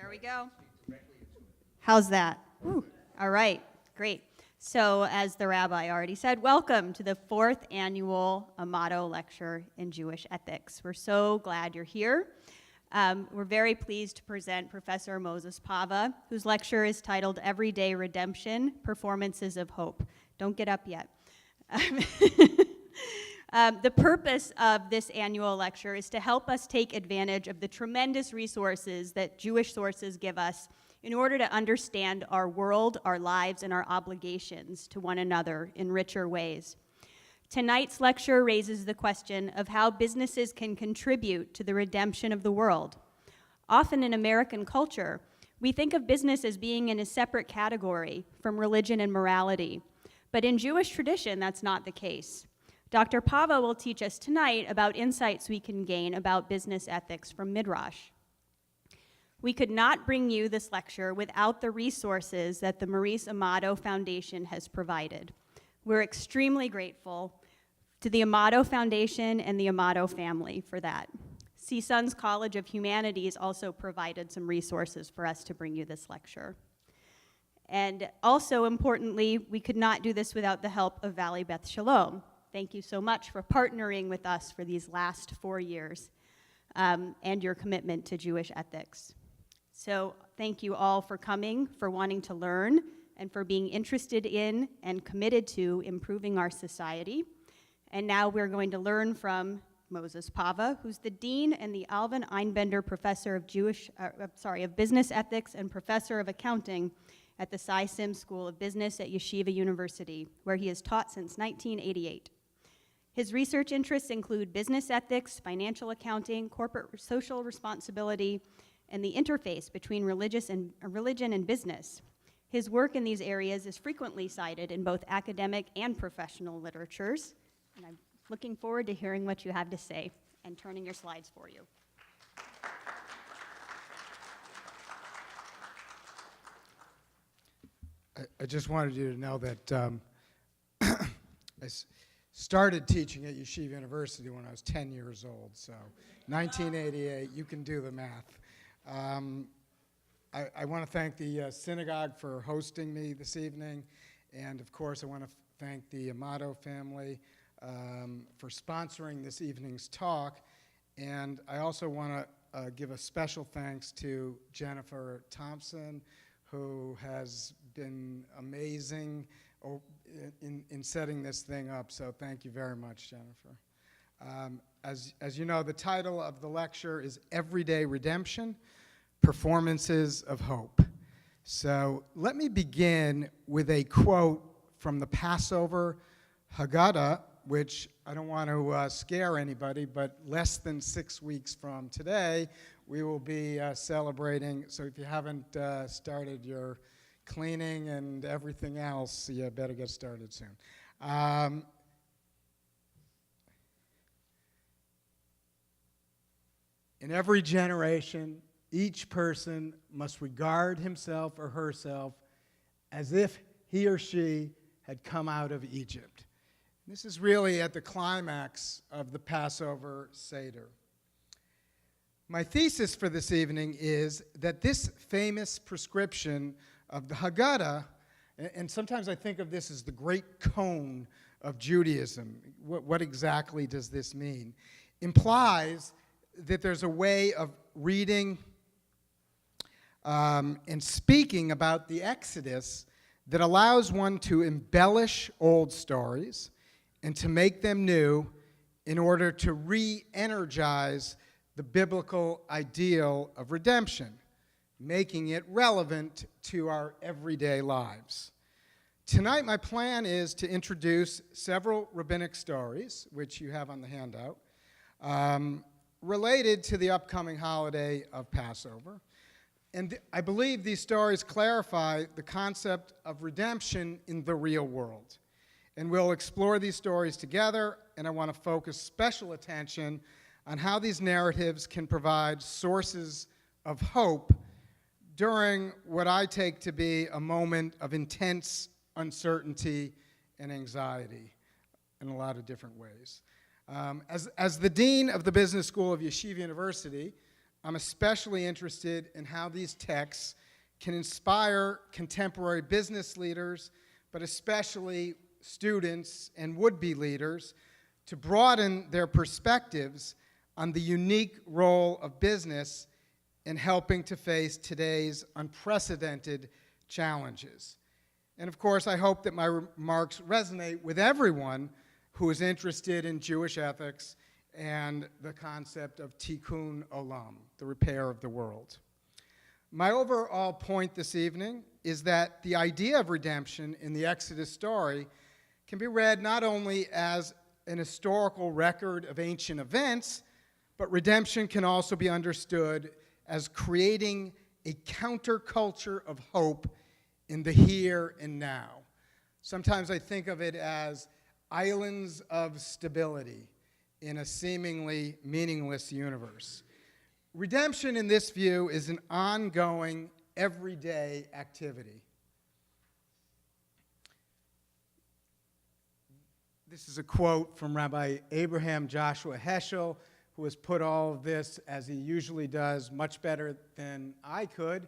There we go. How's that? Woo. All right, great. So as the rabbi already said, welcome to the 4th annual Amato Lecture in Jewish Ethics. We're so glad you're here. We're very pleased to present Professor Moses Pava, whose lecture is titled Everyday Redemption, Performances of Hope. Don't get up yet. The purpose of this annual lecture is to help us take advantage of the tremendous resources that Jewish sources give us in order to understand our world, our lives, and our obligations to one another in richer ways. Tonight's lecture raises the question of how businesses can contribute to the redemption of the world. Often in American culture, we think of business as being in a separate category from religion and morality. But in Jewish tradition, that's not the case. Dr. Pava will teach us tonight about insights we can gain about business ethics from Midrash. We could not bring you this lecture without the resources that the Maurice Amato Foundation has provided. We're extremely grateful to the Amato Foundation and the Amato family for that. CSUN's College of Humanities also provided some resources for us to bring you this lecture. And also importantly, we could not do this without the help of Valley Beth Shalom. Thank you so much for partnering with us for these last 4 years and your commitment to Jewish ethics. So thank you all for coming, for wanting to learn, and for being interested in and committed to improving our society. And now we're going to learn from Moses Pava, who's the Dean and the Alvin Einbender Professor of Business Ethics and Professor of Accounting at the Cy Sims School of Business at Yeshiva University, where he has taught since 1988. His research interests include business ethics, financial accounting, corporate social responsibility, and the interface between religion and business. His work in these areas is frequently cited in both academic and professional literatures, and I'm looking forward to hearing what you have to say and turning your slides for you. I just wanted you to know that I started teaching at Yeshiva University when I was 10 years old, so 1988, you can do the math. I want to thank the synagogue for hosting me this evening, and of course I want to thank the Amato family for sponsoring this evening's talk, and I also want to give a special thanks to Jennifer Thompson, who has been amazing in setting this thing up, so thank you very much, Jennifer. As you know, the title of the lecture is Everyday Redemption, Performances of Hope. So let me begin with a quote from the Passover Haggadah, which I don't want to scare anybody, but less than 6 weeks from today, we will be celebrating. So if you haven't started your cleaning and everything else, you better get started soon. In every generation, each person must regard himself or herself as if he or she had come out of Egypt. This is really at the climax of the Passover Seder. My thesis for this evening is that this famous prescription of the Haggadah, and sometimes I think of this as the great cone of Judaism. What exactly does this mean? Implies that there's a way of reading and speaking about the Exodus that allows one to embellish old stories and to make them new in order to re-energize the biblical ideal of redemption, making it relevant to our everyday lives. Tonight, my plan is to introduce several rabbinic stories, which you have on the handout, related to the upcoming holiday of Passover. And I believe these stories clarify the concept of redemption in the real world. And we'll explore these stories together, and I want to focus special attention on how these narratives can provide sources of hope during what I take to be a moment of intense uncertainty and anxiety in a lot of different ways. As the Dean of the Business School of Yeshiva University, I'm especially interested in how these texts can inspire contemporary business leaders, but especially students and would-be leaders, to broaden their perspectives on the unique role of business in helping to face today's unprecedented challenges. And of course, I hope that my remarks resonate with everyone who is interested in Jewish ethics and the concept of tikkun olam, the repair of the world. My overall point this evening is that the idea of redemption in the Exodus story can be read not only as an historical record of ancient events, but redemption can also be understood as creating a counterculture of hope in the here and now. Sometimes I think of it as islands of stability in a seemingly meaningless universe. Redemption, in this view, is an ongoing, everyday activity. This is a quote from Rabbi Abraham Joshua Heschel, who has put all of this, as he usually does, much better than I could.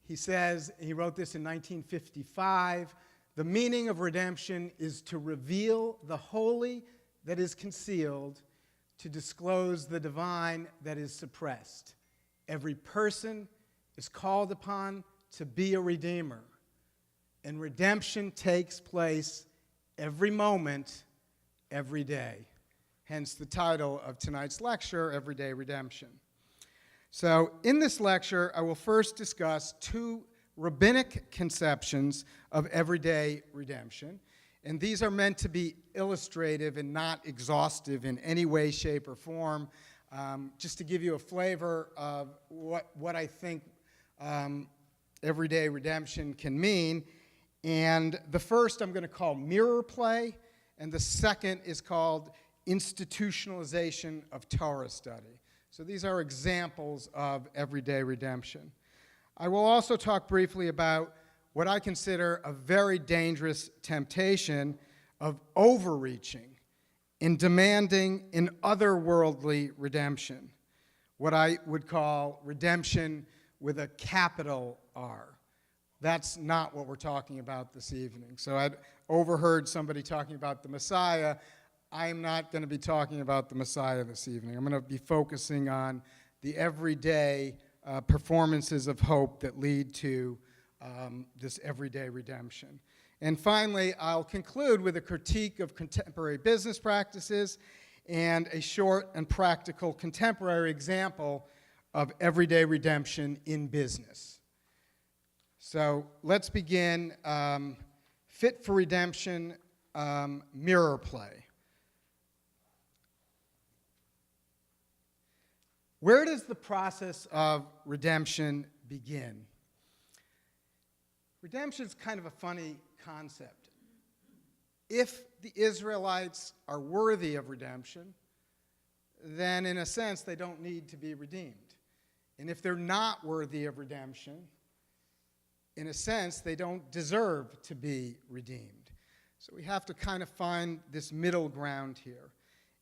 He says, he wrote this in 1955, "The meaning of redemption is to reveal the holy that is concealed, to disclose the divine that is suppressed. Every person is called upon to be a redeemer, and redemption takes place every moment, every day." Hence the title of tonight's lecture, Everyday Redemption. So in this lecture, I will first discuss two rabbinic conceptions of everyday redemption. And these are meant to be illustrative and not exhaustive in any way, shape, or form, just to give you a flavor of what I think everyday redemption can mean. And the first I'm going to call mirror play, and the second is called institutionalization of Torah study. So these are examples of everyday redemption. I will also talk briefly about what I consider a very dangerous temptation of overreaching in demanding an otherworldly redemption, what I would call redemption with a capital R. That's not what we're talking about this evening. So I'd overheard somebody talking about the Messiah. I'm not going to be talking about the Messiah this evening. I'm going to be focusing on the everyday performances of hope that lead to this everyday redemption. And finally, I'll conclude with a critique of contemporary business practices and a short and practical contemporary example of everyday redemption in business. So let's begin. Fit for redemption, mirror play. Where does the process of redemption begin? Redemption is kind of a funny concept. If the Israelites are worthy of redemption, then in a sense they don't need to be redeemed. And if they're not worthy of redemption, in a sense they don't deserve to be redeemed. So we have to kind of find this middle ground here.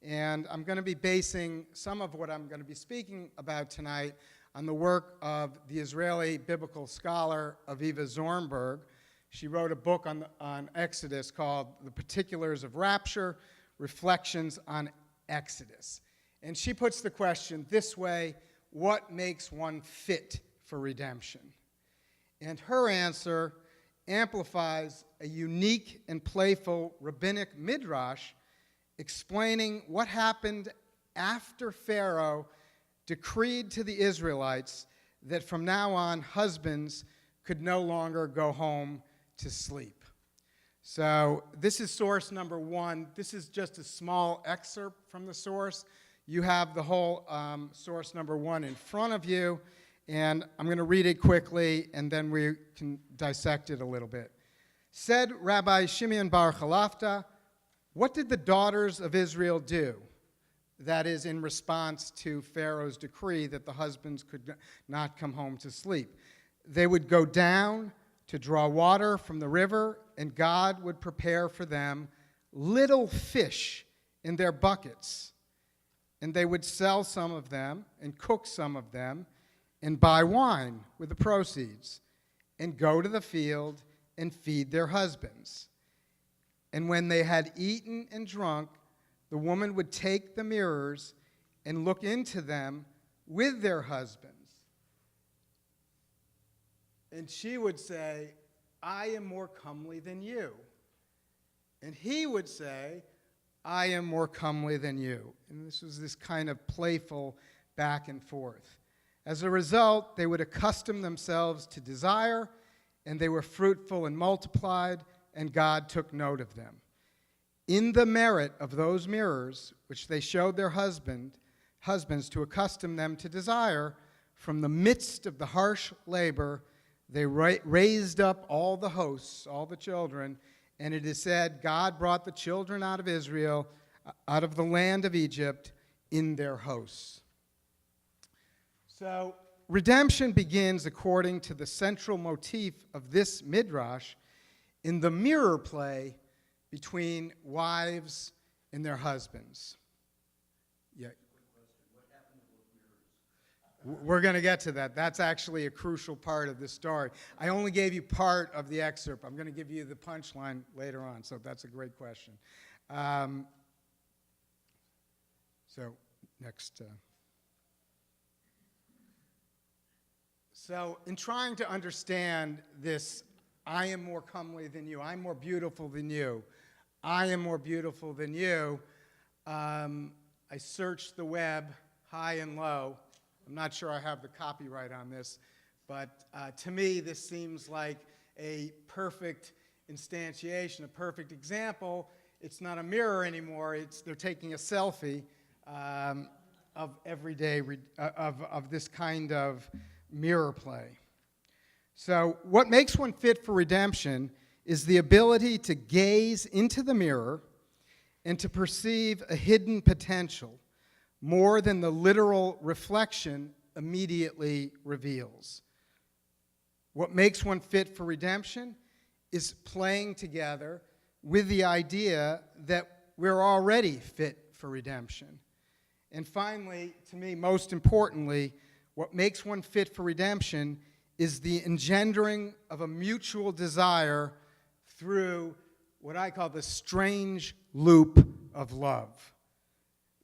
And I'm going to be basing some of what I'm going to be speaking about tonight on the work of the Israeli biblical scholar Aviva Zornberg. She wrote a book on Exodus called The Particulars of Rapture, Reflections on Exodus. And she puts the question this way: what makes one fit for redemption? And her answer amplifies a unique and playful rabbinic midrash explaining what happened after Pharaoh decreed to the Israelites that from now on husbands could no longer go home to sleep. So this is source number one. This is just a small excerpt from the source. You have the whole source number one in front of you, and I'm going to read it quickly, and then we can dissect it a little bit. Said Rabbi Shimeon Bar Chalafta, "What did the daughters of Israel do?" That is, in response to Pharaoh's decree that the husbands could not come home to sleep. They would go down to draw water from the river, and God would prepare for them little fish in their buckets. and they would sell some of them and cook some of them and buy wine with the proceeds and go to the field and feed their husbands. And when they had eaten and drunk, the woman would take the mirrors and look into them with their husbands. And she would say, I am more comely than you. And he would say, I am more comely than you. And this was this kind of playful back and forth. As a result, they would accustom themselves to desire, and they were fruitful and multiplied, and God took note of them. In the merit of those mirrors, which they showed their husbands to accustom them to desire, from the midst of the harsh labor, they raised up all the hosts, all the children, and it is said, God brought the children out of Israel, out of the land of Egypt, in their hosts. So, redemption begins according to the central motif of this midrash in the mirror play between wives and their husbands. Yeah. We're going to get to that. That's actually a crucial part of this story. I only gave you part of the excerpt. I'm going to give you the punchline later on, so that's a great question. So, next. So, in trying to understand this, I am more comely than you, I'm more beautiful than you, I am more beautiful than you, I searched the web high and low. I'm not sure I have the copyright on this, but to me this seems like a perfect instantiation, a perfect example. It's not a mirror anymore, they're taking a selfie of everyday, of this kind of mirror play. So what makes one fit for redemption is the ability to gaze into the mirror and to perceive a hidden potential more than the literal reflection immediately reveals. What makes one fit for redemption is playing together with the idea that we're already fit for redemption. And finally, to me, most importantly, what makes one fit for redemption is the engendering of a mutual desire through what I call the strange loop of love.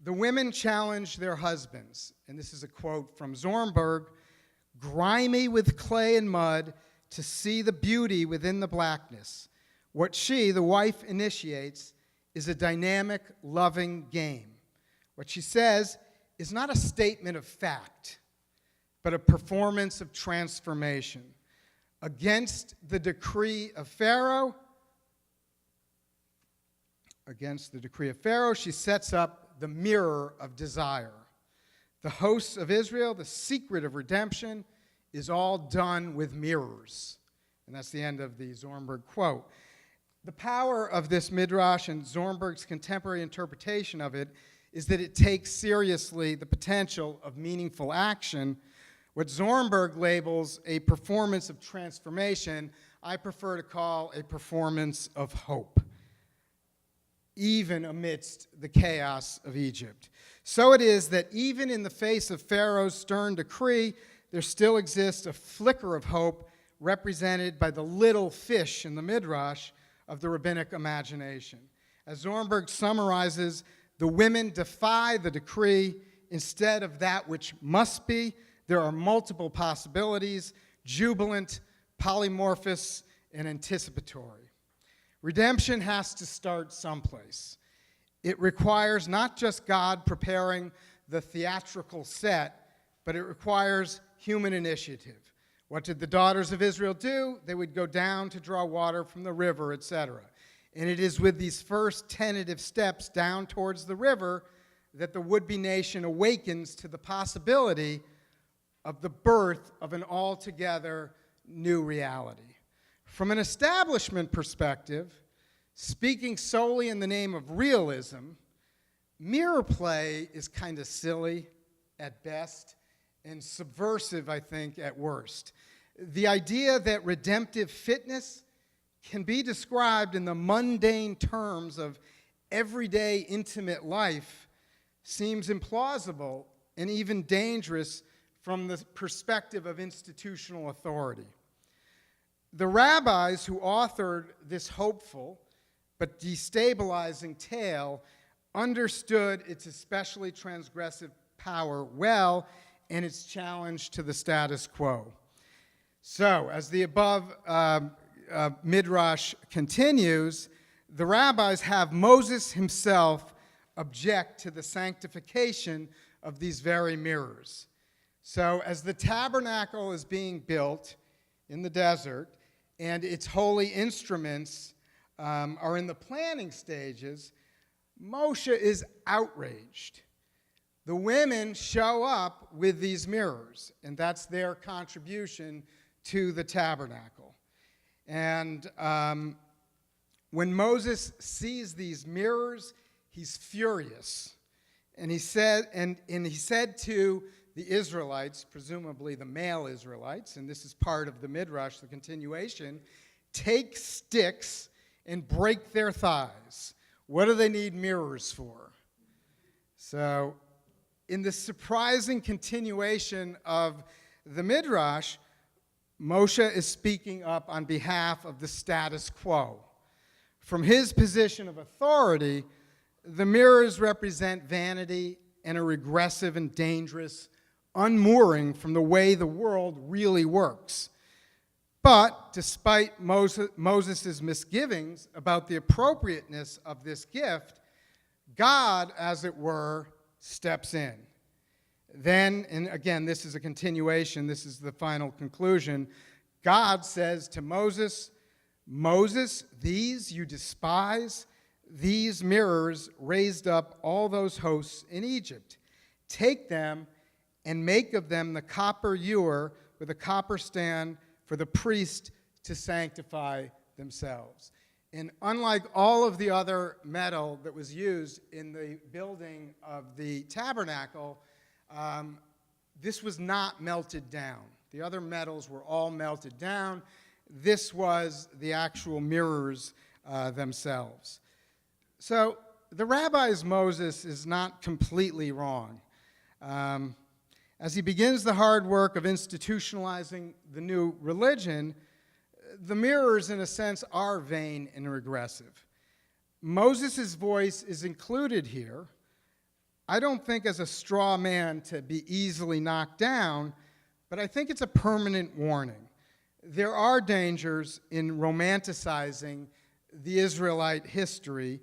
The women challenge their husbands, and this is a quote from Zornberg, grimy with clay and mud, to see the beauty within the blackness. What she, the wife, initiates is a dynamic, loving game. What she says is not a statement of fact, but a performance of transformation. Against the decree of Pharaoh, she sets up the mirror of desire. The hosts of Israel, the secret of redemption, is all done with mirrors. And that's the end of the Zornberg quote. The power of this midrash and Zornberg's contemporary interpretation of it is that it takes seriously the potential of meaningful action. What Zornberg labels a performance of transformation, I prefer to call a performance of hope, even amidst the chaos of Egypt. So it is that even in the face of Pharaoh's stern decree, there still exists a flicker of hope represented by the little fish in the midrash of the rabbinic imagination. As Zornberg summarizes, the women defy the decree. Instead of that which must be, there are multiple possibilities, jubilant, polymorphous, and anticipatory. Redemption has to start someplace. It requires not just God preparing the theatrical set, but it requires human initiative. What did the daughters of Israel do? They would go down to draw water from the river, etc. And it is with these first tentative steps down towards the river that the would-be nation awakens to the possibility of the birth of an altogether new reality. From an establishment perspective, speaking solely in the name of realism, mirror play is kind of silly at best and subversive, I think, at worst. The idea that redemptive fitness can be described in the mundane terms of everyday intimate life seems implausible and even dangerous from the perspective of institutional authority. The rabbis who authored this hopeful but destabilizing tale understood its especially transgressive power well and its challenge to the status quo. So, as the above midrash continues, the rabbis have Moses himself object to the sanctification of these very mirrors. So, as the tabernacle is being built in the desert and its holy instruments are in the planning stages, Moshe is outraged. The women show up with these mirrors, and that's their contribution to the tabernacle. And when Moses sees these mirrors, he's furious. And he said to the Israelites, presumably the male Israelites, and this is part of the midrash, the continuation, take sticks and break their thighs. What do they need mirrors for? So, in the surprising continuation of the midrash, Moshe is speaking up on behalf of the status quo. From his position of authority, the mirrors represent vanity and a regressive and dangerous unmooring from the way the world really works. But despite Moses' misgivings about the appropriateness of this gift, God, as it were, steps in. Then, and again, this is a continuation, this is the final conclusion, God says to Moses, Moses, these you despise, these mirrors raised up all those hosts in Egypt. Take them and make of them the copper ewer with a copper stand for the priest to sanctify themselves. And unlike all of the other metal that was used in the building of the tabernacle, this was not melted down. The other metals were all melted down. This was the actual mirrors themselves. So the rabbi's Moses is not completely wrong. As he begins the hard work of institutionalizing the new religion, the mirrors, in a sense, are vain and regressive. Moses' voice is included here. I don't think as a straw man to be easily knocked down, but I think it's a permanent warning. There are dangers in romanticizing the Israelite history,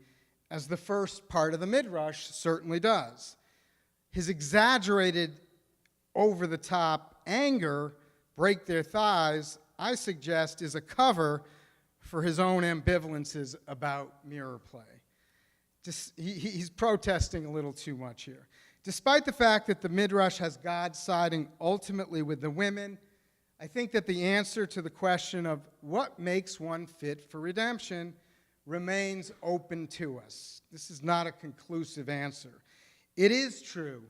as the first part of the Midrash certainly does. His exaggerated, over-the-top anger, break their thighs, I suggest, is a cover for his own ambivalences about mirror play. He's protesting a little too much here. Despite the fact that the Midrash has God siding ultimately with the women, I think that the answer to the question of what makes one fit for redemption remains open to us. This is not a conclusive answer. It is true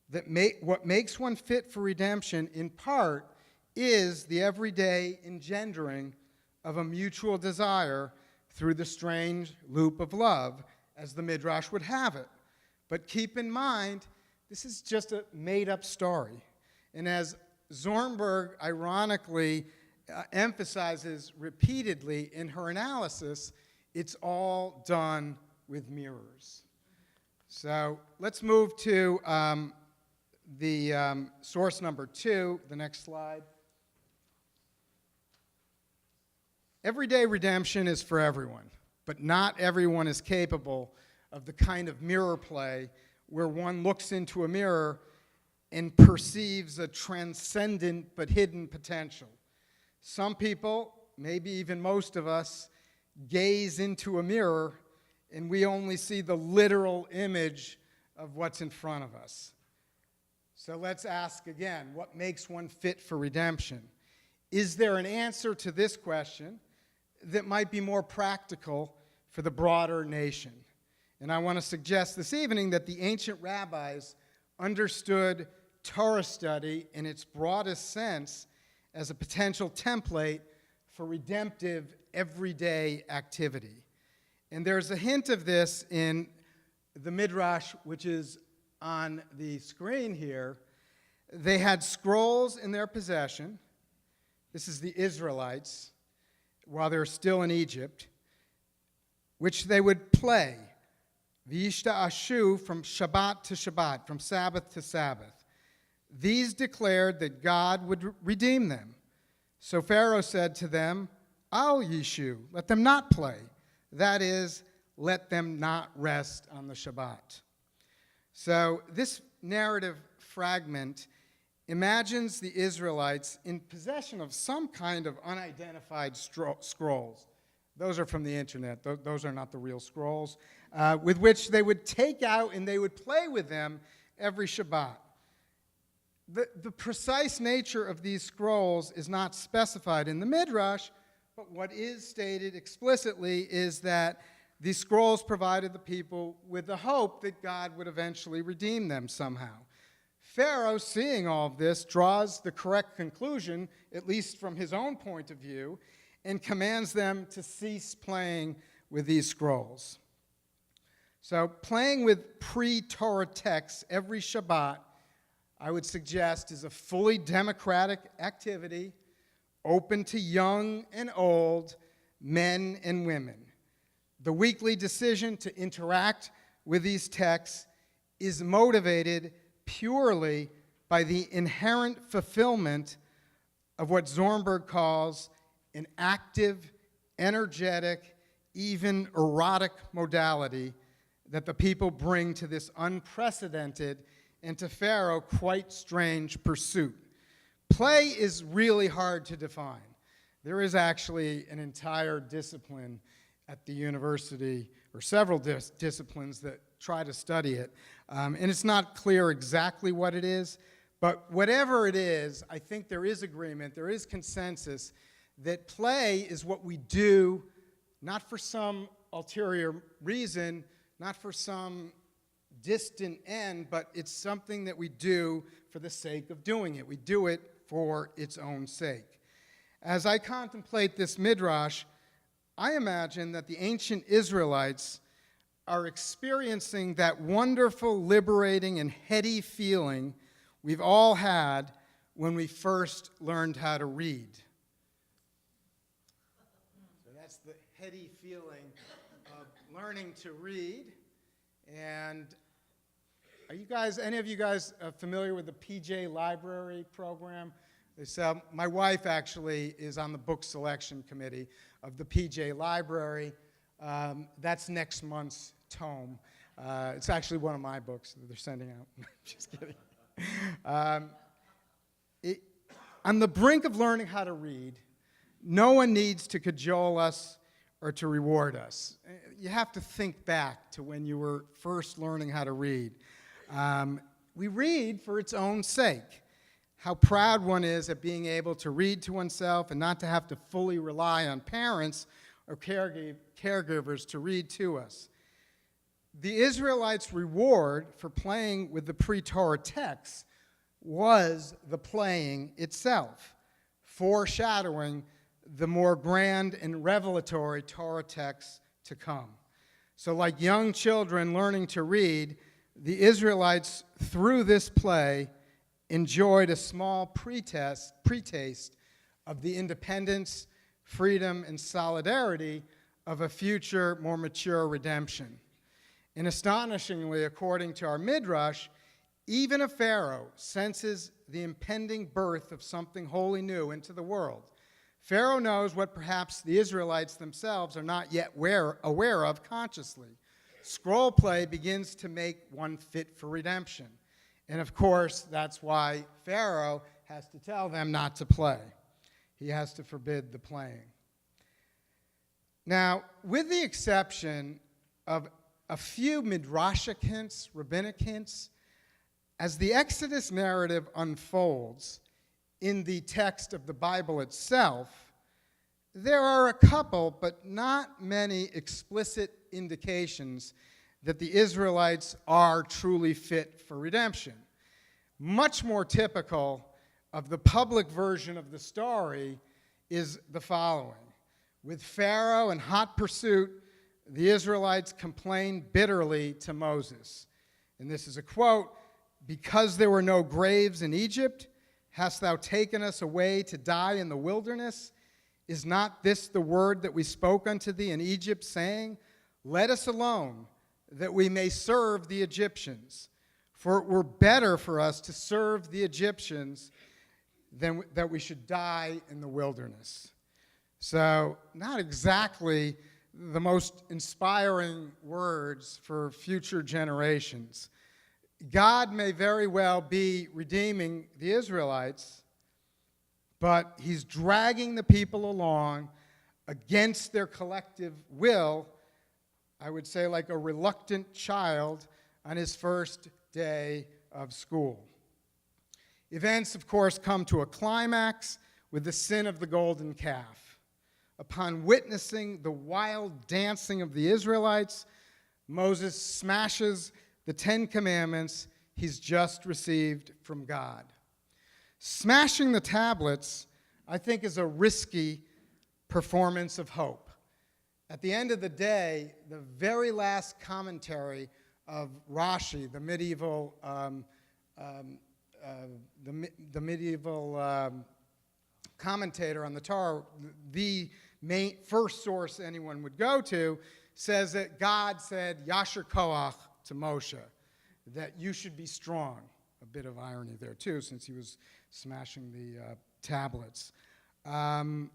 that what makes one fit for redemption, in part, is the everyday engendering of a mutual desire through the strange loop of love, as the Midrash would have it. But keep in mind, this is just a made-up story. And as Zornberg ironically emphasizes repeatedly in her analysis, it's all done with mirrors. So let's move to the source number 2, the next slide. Everyday redemption is for everyone, but not everyone is capable of the kind of mirror play where one looks into a mirror and perceives a transcendent but hidden potential. Some people, maybe even most of us, gaze into a mirror and we only see the literal image of what's in front of us. So let's ask again, what makes one fit for redemption? Is there an answer to this question that might be more practical for the broader nation? And I want to suggest this evening that the ancient rabbis understood Torah study in its broadest sense as a potential template for redemptive everyday activity. And there's a hint of this in the Midrash, which is on the screen here, they had scrolls in their possession. This is the Israelites, while they're still in Egypt, which they would play, V'yishta'ashu, from Shabbat to Shabbat, from Sabbath to Sabbath. These declared that God would redeem them. So Pharaoh said to them, Al Yishu, let them not play. That is, let them not rest on the Shabbat. So this narrative fragment imagines the Israelites in possession of some kind of unidentified scrolls. Those are from the internet. Those are not the real scrolls, with which they would take out and they would play with them every Shabbat. The precise nature of these scrolls is not specified in the Midrash, but what is stated explicitly is that these scrolls provided the people with the hope that God would eventually redeem them somehow. Pharaoh, seeing all of this, draws the correct conclusion, at least from his own point of view, and commands them to cease playing with these scrolls. So playing with pre-Torah texts every Shabbat, I would suggest, is a fully democratic activity, open to young and old, men and women. The weekly decision to interact with these texts is motivated purely by the inherent fulfillment of what Zornberg calls an active, energetic, even erotic modality that the people bring to this unprecedented and to Pharaoh quite strange pursuit. Play is really hard to define. There is actually an entire discipline at the university, or several disciplines that try to study it. And it's not clear exactly what it is, but whatever it is, I think there is agreement, there is consensus that play is what we do, not for some ulterior reason, not for some distant end, but it's something that we do for the sake of doing it. We do it for its own sake. As I contemplate this midrash, I imagine that the ancient Israelites are experiencing that wonderful, liberating, and heady feeling we've all had when we first learned how to read. So that's the heady feeling of learning to read. And are you guys, any of you guys familiar with the PJ Library program? My wife actually is on the book selection committee of the PJ Library. That's next month's tome. It's actually one of my books that they're sending out. Just kidding. On the brink of learning how to read, no one needs to cajole us or to reward us. You have to think back to when you were first learning how to read. We read for its own sake. How proud one is at being able to read to oneself and not to have to fully rely on parents or caregivers to read to us. The Israelites' reward for playing with the pre-Torah texts was the playing itself, foreshadowing the more grand and revelatory Torah texts to come. So like young children learning to read, the Israelites, through this play, enjoyed a small pre-taste of the independence, freedom, and solidarity of a future, more mature redemption. And astonishingly, according to our Midrash, even a Pharaoh senses the impending birth of something wholly new into the world. Pharaoh knows what perhaps the Israelites themselves are not yet aware of consciously. Scroll play begins to make one fit for redemption. And of course, that's why Pharaoh has to tell them not to play. He has to forbid the playing. Now, with the exception of a few midrashic hints, rabbinic hints, as the Exodus narrative unfolds in the text of the Bible itself, there are a couple, but not many, explicit indications that the Israelites are truly fit for redemption. Much more typical of the public version of the story is the following. With Pharaoh in hot pursuit, the Israelites complain bitterly to Moses. And this is a quote, "Because there were no graves in Egypt, hast thou taken us away to die in the wilderness? Is not this the word that we spoke unto thee in Egypt, saying, Let us alone, that we may serve the Egyptians? For it were better for us to serve the Egyptians than that we should die in the wilderness." So, not exactly the most inspiring words for future generations. God may very well be redeeming the Israelites, but he's dragging the people along against their collective will, I would say like a reluctant child on his first day of school. Events, of course, come to a climax with the sin of the golden calf. Upon witnessing the wild dancing of the Israelites, Moses smashes the 10 Commandments he's just received from God. Smashing the tablets, I think, is a risky performance of hope. At the end of the day, the very last commentary of Rashi, the medieval commentator on the Torah, the first source anyone would go to, says that God said, Yasher Koach, to Moshe, that you should be strong. A bit of irony there, too, since he was smashing the tablets. God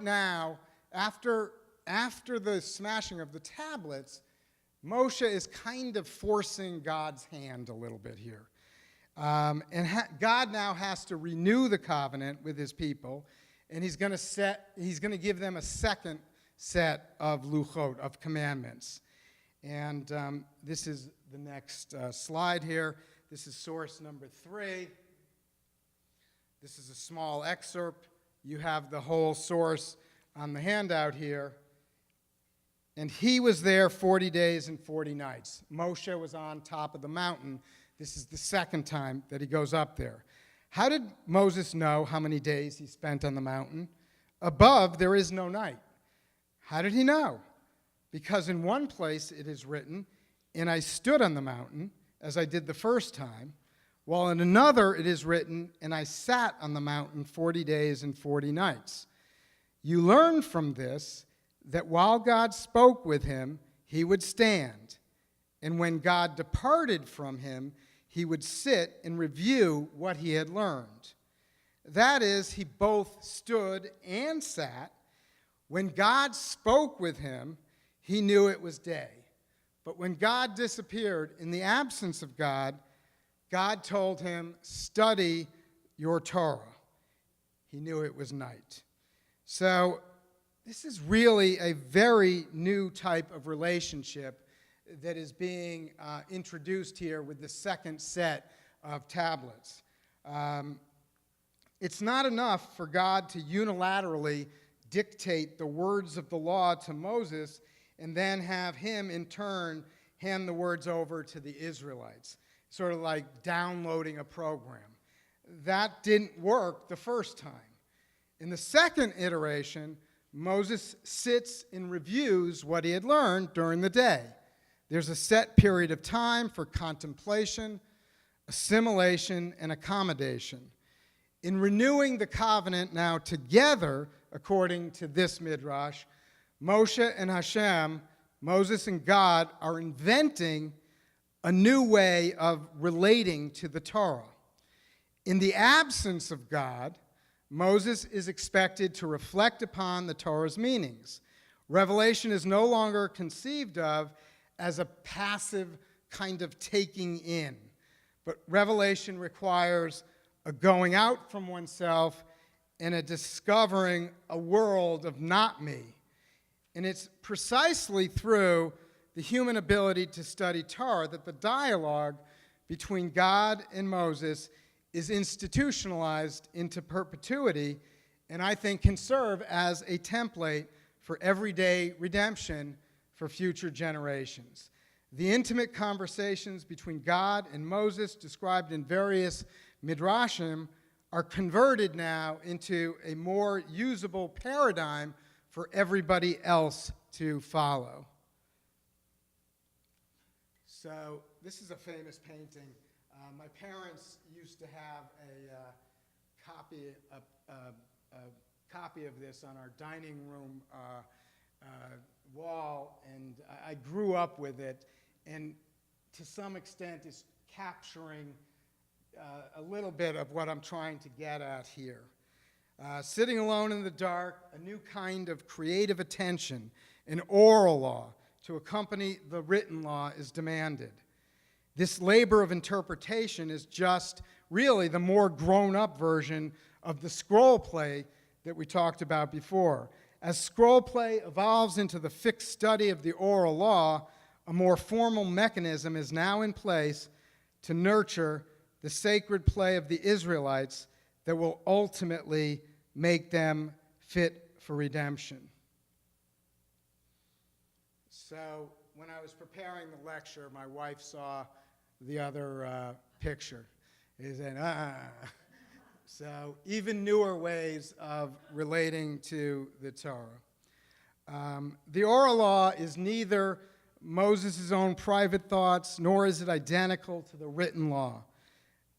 now, after the smashing of the tablets, Moshe is kind of forcing God's hand a little bit here. God now has to renew the covenant with his people, and he's going to give them a second set of luchot, of commandments. And this is the next slide here. This is source number 3. This is a small excerpt. You have the whole source on the handout here. And he was there 40 days and 40 nights. Moshe was on top of the mountain. This is the second time that he goes up there. How did Moses know how many days he spent on the mountain? Above, there is no night. How did he know? Because in one place it is written, "And I stood on the mountain, as I did the first time," while in another it is written, "And I sat on the mountain 40 days and 40 nights." You learn from this that while God spoke with him, he would stand. And when God departed from him, he would sit and review what he had learned. That is, he both stood and sat. When God spoke with him, he knew it was day. But when God disappeared, in the absence of God, God told him, "Study your Torah." He knew it was night. So this is really a very new type of relationship that is being introduced here with the second set of tablets. It's not enough for God to unilaterally dictate the words of the law to Moses and then have him, in turn, hand the words over to the Israelites, sort of like downloading a program. That didn't work the first time. In the second iteration, Moses sits and reviews what he had learned during the day. There's a set period of time for contemplation, assimilation, and accommodation. In renewing the covenant now together, according to this midrash, Moshe and Hashem, Moses and God, are inventing a new way of relating to the Torah. In the absence of God, Moses is expected to reflect upon the Torah's meanings. Revelation is no longer conceived of as a passive kind of taking in, but revelation requires a going out from oneself and a discovering a world of not me. And it's precisely through the human ability to study Torah that the dialogue between God and Moses is institutionalized into perpetuity, and I think can serve as a template for everyday redemption for future generations. The intimate conversations between God and Moses, described in various midrashim, are converted now into a more usable paradigm for everybody else to follow. So this is a famous painting. My parents used to have a copy of this on our dining room wall, and I grew up with it, and to some extent is capturing a little bit of what I'm trying to get at here. Sitting alone in the dark, a new kind of creative attention, an oral law to accompany the written law is demanded. This labor of interpretation is just really the more grown-up version of the scroll play that we talked about before. As scroll play evolves into the fixed study of the oral law, a more formal mechanism is now in place to nurture the sacred play of the Israelites that will ultimately make them fit for redemption. So when I was preparing the lecture, my wife saw the other picture. He said, So even newer ways of relating to the Torah. The oral law is neither Moses' own private thoughts, nor is it identical to the written law.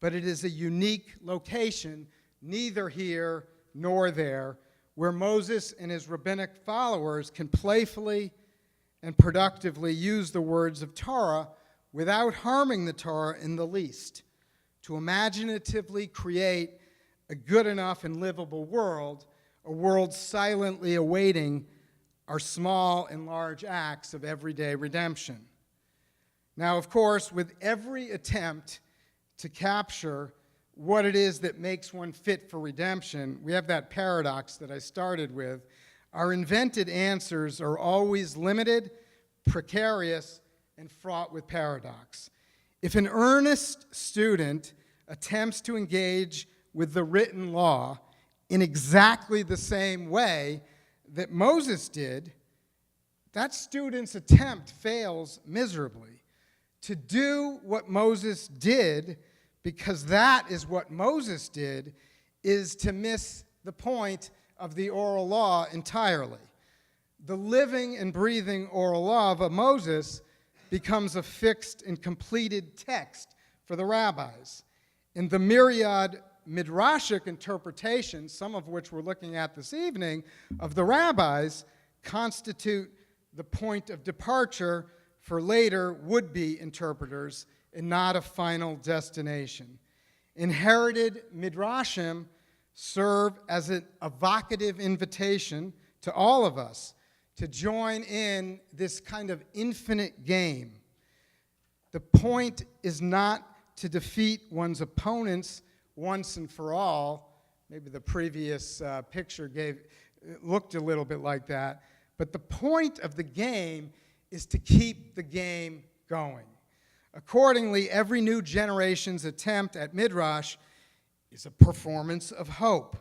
But it is a unique location, neither here nor there, where Moses and his rabbinic followers can playfully and productively use the words of Torah without harming the Torah in the least, to imaginatively create a good enough and livable world, a world silently awaiting our small and large acts of everyday redemption. Now, of course, with every attempt to capture what it is that makes one fit for redemption, we have that paradox that I started with. Our invented answers are always limited, precarious, and fraught with paradox. If an earnest student attempts to engage with the written law in exactly the same way that Moses did, that student's attempt fails miserably. To do what Moses did, because that is what Moses did, is to miss the point of the oral law entirely. The living and breathing oral law of Moses becomes a fixed and completed text for the rabbis. In the myriad midrashic interpretations, some of which we're looking at this evening, of the rabbis, constitute the point of departure for later would-be interpreters and not a final destination. Inherited midrashim serve as an evocative invitation to all of us to join in this kind of infinite game. The point is not to defeat one's opponents once and for all. Maybe the previous picture looked a little bit like that. But the point of the game is to keep the game going. Accordingly, every new generation's attempt at Midrash is a performance of hope,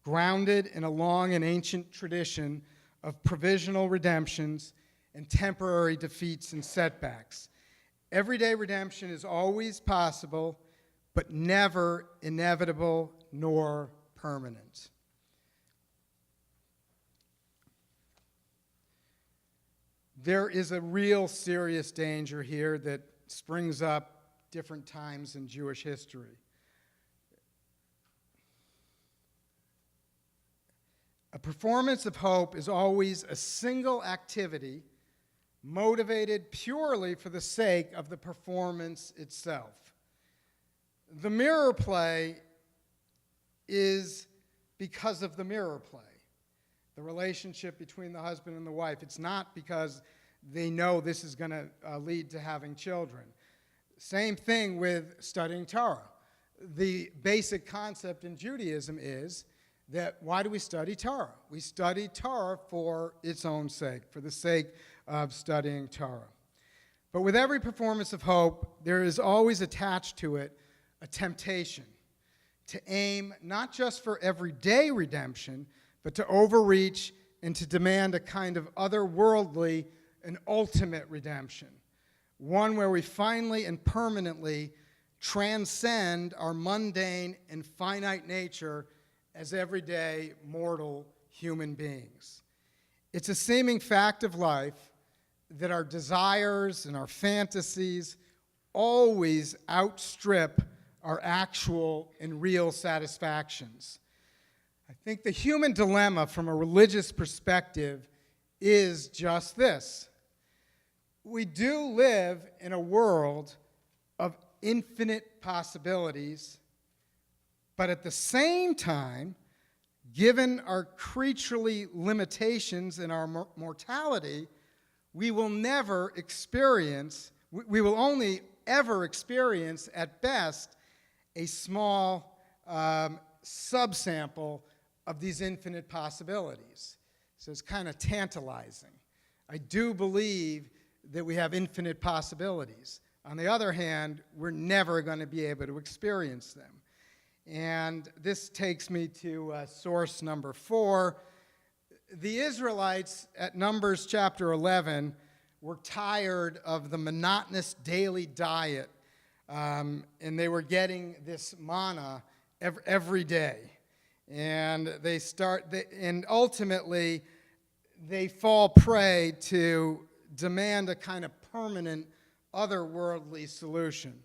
grounded in a long and ancient tradition of provisional redemptions and temporary defeats and setbacks. Everyday redemption is always possible, but never inevitable nor permanent. There is a real serious danger here that springs up different times in Jewish history. A performance of hope is always a single activity motivated purely for the sake of the performance itself. The mirror play is because of the mirror play, the relationship between the husband and the wife. It's not because they know this is going to lead to having children. Same thing with studying Torah. The basic concept in Judaism is that why do we study Torah? We study Torah for its own sake, for the sake of studying Torah. But with every performance of hope, there is always attached to it a temptation to aim not just for everyday redemption, but to overreach and to demand a kind of otherworldly and ultimate redemption, one where we finally and permanently transcend our mundane and finite nature as everyday mortal human beings. It's a seeming fact of life that our desires and our fantasies always outstrip our actual and real satisfactions. I think the human dilemma from a religious perspective is just this. We do live in a world of infinite possibilities, but at the same time, given our creaturely limitations and our mortality, we will never experience, we will only ever experience at best a small subsample of these infinite possibilities. So it's kind of tantalizing. I do believe that we have infinite possibilities. On the other hand, we're never going to be able to experience them. And this takes me to source number 4. The Israelites at Numbers chapter 11 were tired of the monotonous daily diet, and they were getting this manna every day. And and ultimately, they fall prey to demand a kind of permanent, otherworldly solution.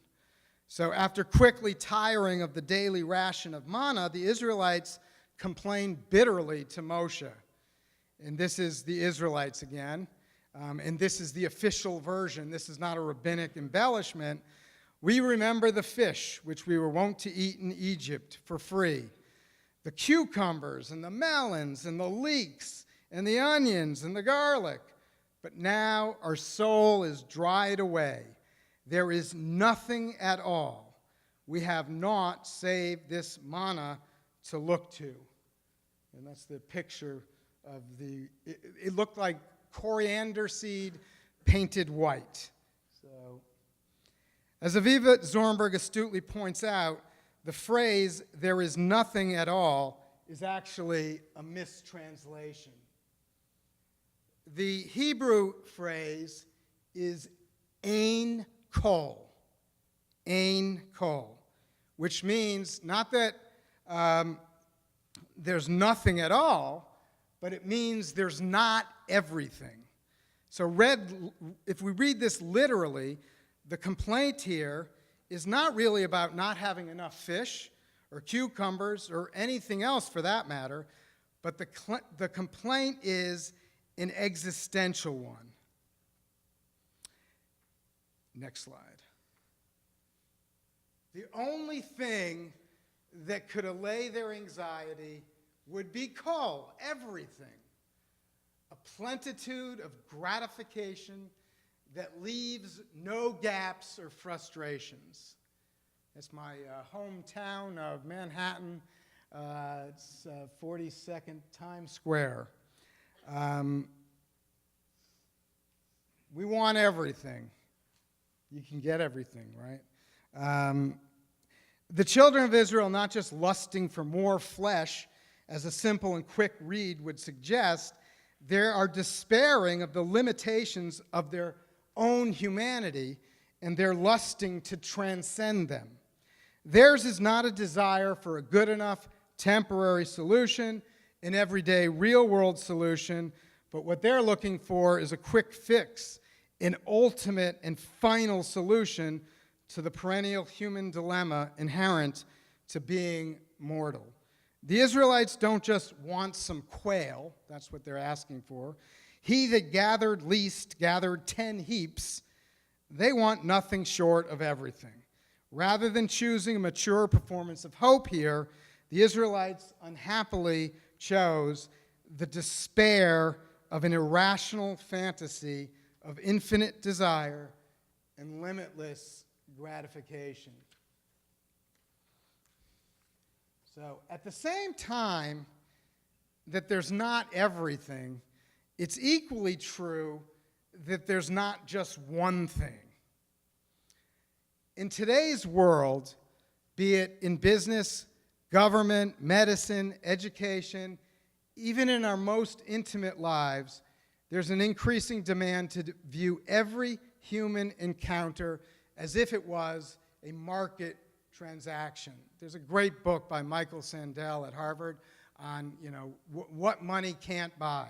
So after quickly tiring of the daily ration of manna, the Israelites complained bitterly to Moshe. And this is the Israelites again. And this is the official version. This is not a rabbinic embellishment. We remember the fish which we were wont to eat in Egypt for free, the cucumbers and the melons and the leeks and the onions and the garlic. But now our soul is dried away. There is nothing at all. We have naught save this manna to look to. And that's the picture of it looked like coriander seed painted white. So, as Aviva Zornberg astutely points out, the phrase, there is nothing at all, is actually a mistranslation. The Hebrew phrase is ein kol, which means not that there's nothing at all, but it means there's not everything. So if we read this literally, the complaint here is not really about not having enough fish or cucumbers or anything else for that matter, but the complaint is an existential one. Next slide. The only thing that could allay their anxiety would be kol, everything. A plenitude of gratification that leaves no gaps or frustrations. That's my hometown of Manhattan. It's 42nd Times Square. We want everything. You can get everything, right? The children of Israel, not just lusting for more flesh, as a simple and quick read would suggest, they are despairing of the limitations of their own humanity, and they're lusting to transcend them. Theirs is not a desire for a good enough temporary solution, an everyday real-world solution, but what they're looking for is a quick fix, an ultimate and final solution to the perennial human dilemma inherent to being mortal. The Israelites don't just want some quail, that's what they're asking for. He that gathered least gathered 10 heaps. They want nothing short of everything. Rather than choosing a mature performance of hope here, the Israelites unhappily chose the despair of an irrational fantasy of infinite desire and limitless gratification. So, at the same time that there's not everything, it's equally true that there's not just one thing. In today's world, be it in business, government, medicine, education, even in our most intimate lives, there's an increasing demand to view every human encounter as if it was a market transaction. There's a great book by Michael Sandel at Harvard on, what money can't buy.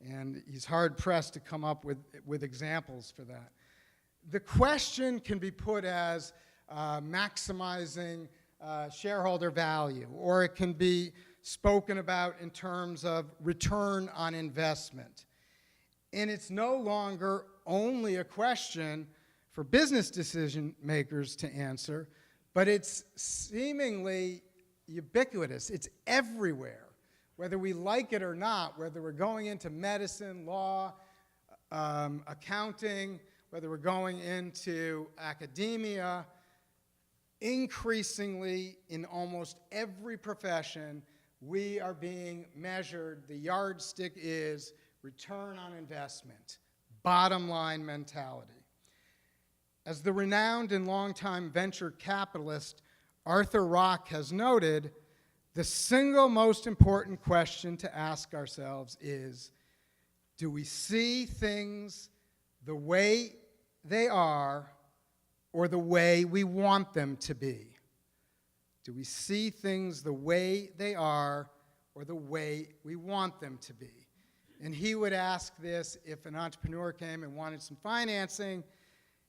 and he's hard-pressed to come up with examples for that. The question can be put as maximizing shareholder value, or it can be spoken about in terms of return on investment. And it's no longer only a question for business decision makers to answer, but it's seemingly ubiquitous. It's everywhere, whether we like it or not, whether we're going into medicine, law, accounting, whether we're going into academia. Increasingly, in almost every profession, we are being measured. The yardstick is return on investment, bottom line mentality. As the renowned and longtime venture capitalist Arthur Rock has noted, the single most important question to ask ourselves is, do we see things the way they are or the way we want them to be? Do we see things the way they are or the way we want them to be? And he would ask this if an entrepreneur came and wanted some financing.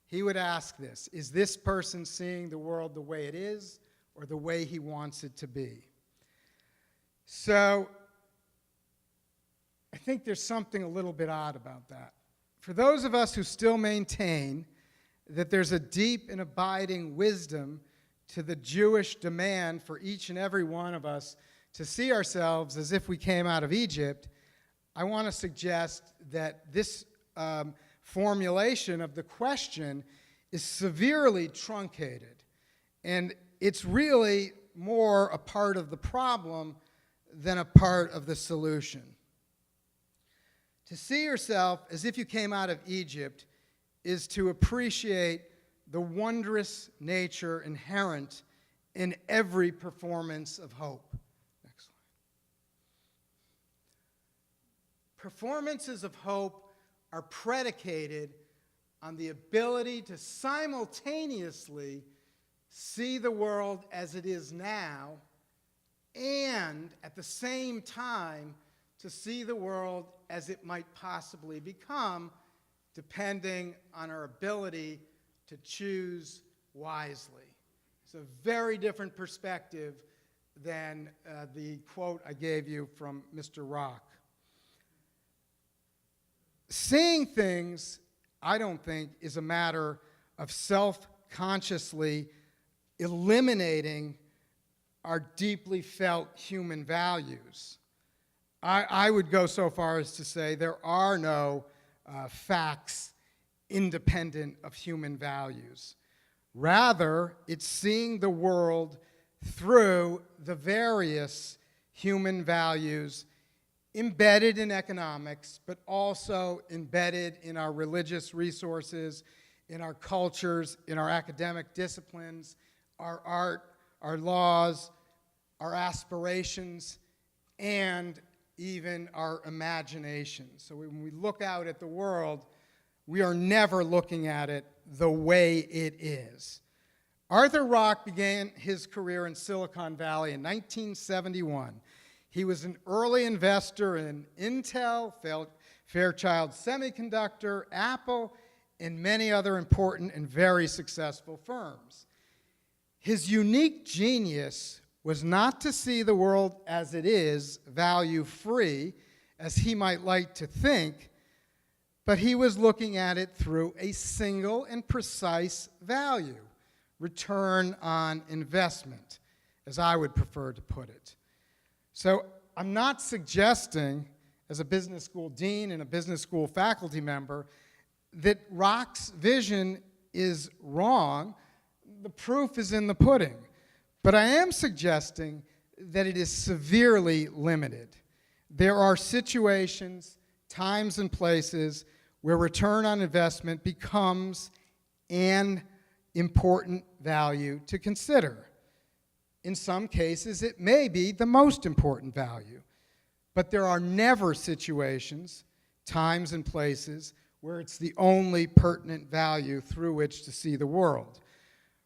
He would ask this: is this person seeing the world the way it is or the way he wants it to be? So I think there's something a little bit odd about that. For those of us who still maintain that there's a deep and abiding wisdom to the Jewish demand for each and every one of us to see ourselves as if we came out of Egypt, I want to suggest that this formulation of the question is severely truncated, and it's really more a part of the problem than a part of the solution. To see yourself as if you came out of Egypt is to appreciate the wondrous nature inherent in every performance of hope. Next slide. Performances of hope are predicated on the ability to simultaneously see the world as it is now and at the same time to see the world as it might possibly become, depending on our ability to choose wisely. It's a very different perspective than the quote I gave you from Mr. Rock. Seeing things, I don't think, is a matter of self-consciously eliminating our deeply felt human values. I would go so far as to say there are no facts independent of human values. Rather, it's seeing the world through the various human values embedded in economics, but also embedded in our religious resources, in our cultures, in our academic disciplines, our art, our laws, our aspirations, and even our imagination. So when we look out at the world, we are never looking at it the way it is. Arthur Rock began his career in Silicon Valley in 1971. He was an early investor in Intel, Fairchild Semiconductor, Apple, and many other important and very successful firms. His unique genius was not to see the world as it is, value-free, as he might like to think, but he was looking at it through a single and precise value, return on investment, as I would prefer to put it. So I'm not suggesting, as a business school dean and a business school faculty member, that Rock's vision is wrong. The proof is in the pudding. But I am suggesting that it is severely limited. There are situations, times, and places where return on investment becomes an important value to consider. In some cases, it may be the most important value. But there are never situations, times, and places where it's the only pertinent value through which to see the world.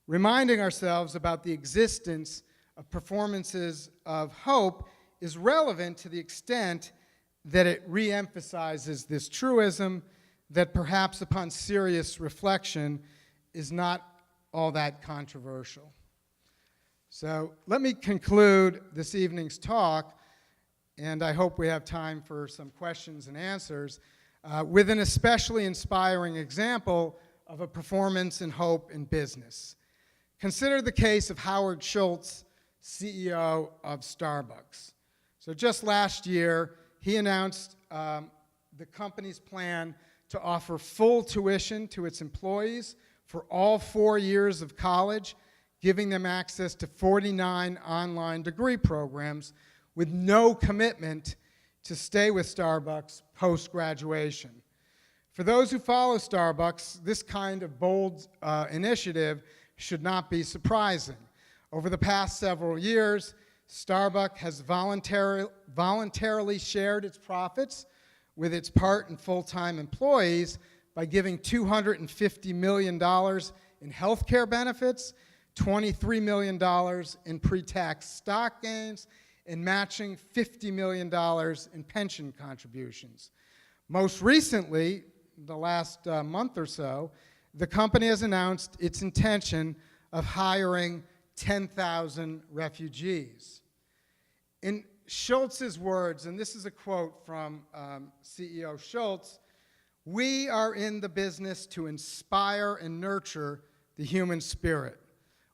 Reminding ourselves about the existence of performances of hope is relevant to the extent that it re-emphasizes this truism that perhaps upon serious reflection is not all that controversial. So let me conclude this evening's talk, and I hope we have time for some questions and answers, with an especially inspiring example of a performance in hope in business. Consider the case of Howard Schultz, CEO of Starbucks. So just last year, he announced the company's plan to offer full tuition to its employees for all 4 years of college, giving them access to 49 online degree programs with no commitment to stay with Starbucks post-graduation. For those who follow Starbucks, this kind of bold initiative should not be surprising. Over the past several years, Starbucks has voluntarily shared its profits with its part and full-time employees by giving $250 million in health care benefits, $23 million in pre-tax stock gains, and matching $50 million in pension contributions. Most recently, the last month or so, the company has announced its intention of hiring 10,000 refugees. In Schultz's words, and this is a quote from CEO Schultz, "We are in the business to inspire and nurture the human spirit,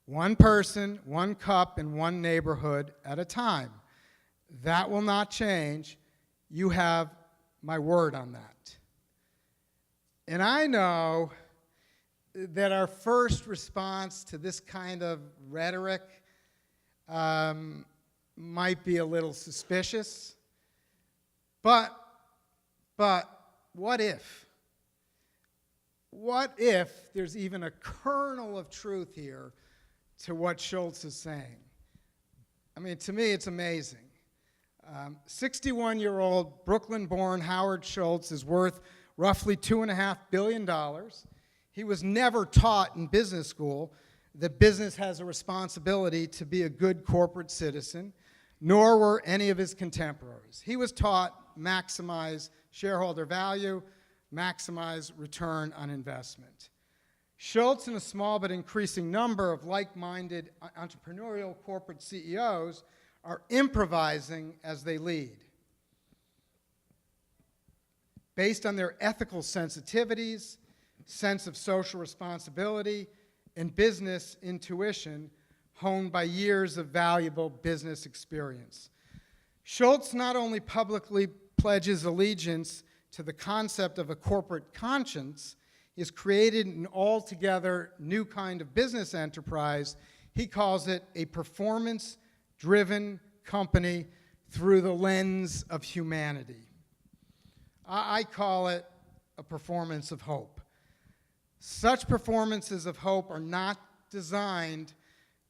one person, one cup, and one neighborhood at a time. That will not change. You have my word on that." And I know that our first response to this kind of rhetoric might be a little suspicious, but what if? What if there's even a kernel of truth here to what Schultz is saying? I mean, to me, it's amazing. 61-year-old Brooklyn-born Howard Schultz is worth roughly $2.5 billion. He was never taught in business school that business has a responsibility to be a good corporate citizen, nor were any of his contemporaries. He was taught maximize shareholder value, maximize return on investment. Schultz and a small but increasing number of like-minded entrepreneurial corporate CEOs are improvising as they lead. Based on their ethical sensitivities, sense of social responsibility, and business intuition honed by years of valuable business experience. Schultz not only publicly pledges allegiance to the concept of a corporate conscience, he has created an altogether new kind of business enterprise. He calls it a performance-driven company through the lens of humanity. I call it a performance of hope. Such performances of hope are not designed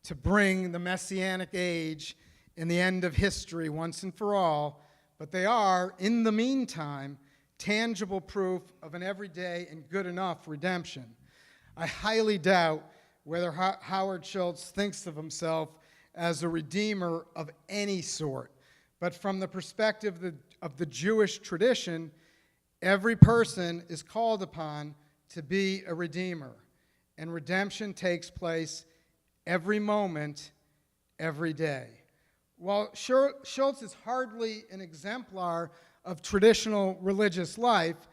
to bring the messianic age and the end of history once and for all, but they are, in the meantime, tangible proof of an everyday and good enough redemption. I highly doubt whether Howard Schultz thinks of himself as a redeemer of any sort, but from the perspective of the Jewish tradition, every person is called upon to be a redeemer, and redemption takes place every moment, every day. While Schultz is hardly an exemplar of traditional religious life,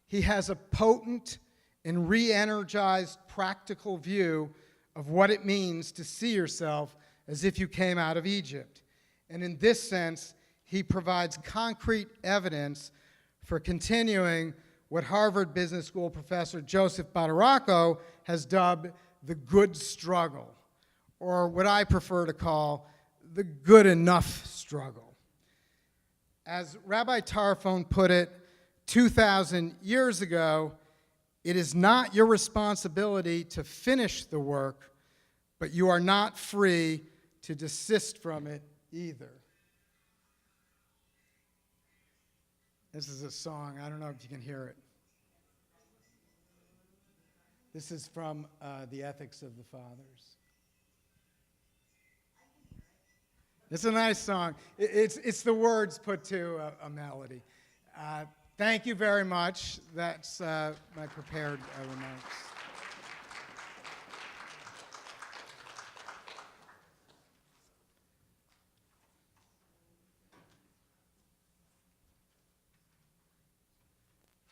he has a potent and re-energized practical view of what it means to see yourself as if you came out of Egypt. And in this sense, he provides concrete evidence for continuing what Harvard Business School professor Joseph Badaracco has dubbed the good struggle, or what I prefer to call the good enough struggle. As Rabbi Tarfon put it 2,000 years ago, it is not your responsibility to finish the work, but you are not free to desist from it either. This is a song. I don't know if you can hear it. This is from The Ethics of the Fathers. It's a nice song. It's the words put to a melody. Thank you very much. That's my prepared remarks.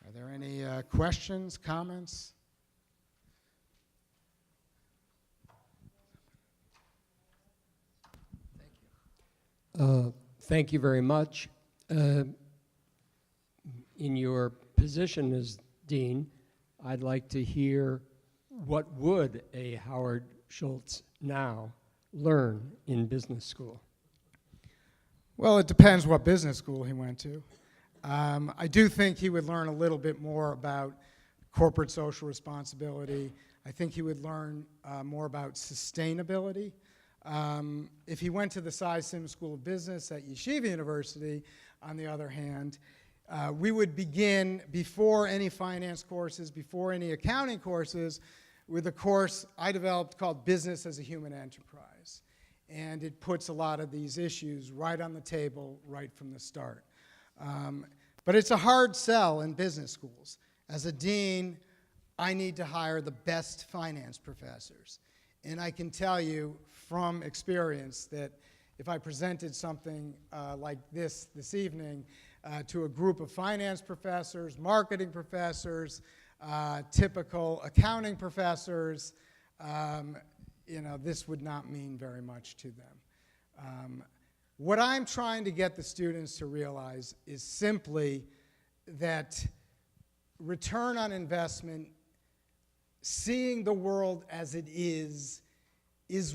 Are there any questions, comments? Thank you very much. In your position as dean, I'd like to hear what would a Howard Schultz now learn in business school? Well, it depends what business school he went to. I do think he would learn a little bit more about corporate social responsibility. I think he would learn more about sustainability. If he went to the Cy Sims School of Business at Yeshiva University, on the other hand, we would begin before any finance courses, before any accounting courses, with a course I developed called Business as a Human Enterprise. And it puts a lot of these issues right on the table right from the start. But it's a hard sell in business schools. As a dean, I need to hire the best finance professors. And I can tell you from experience that if I presented something like this evening to a group of finance professors, marketing professors, typical accounting professors, this would not mean very much to them. What I'm trying to get the students to realize is simply that return on investment, seeing the world as it is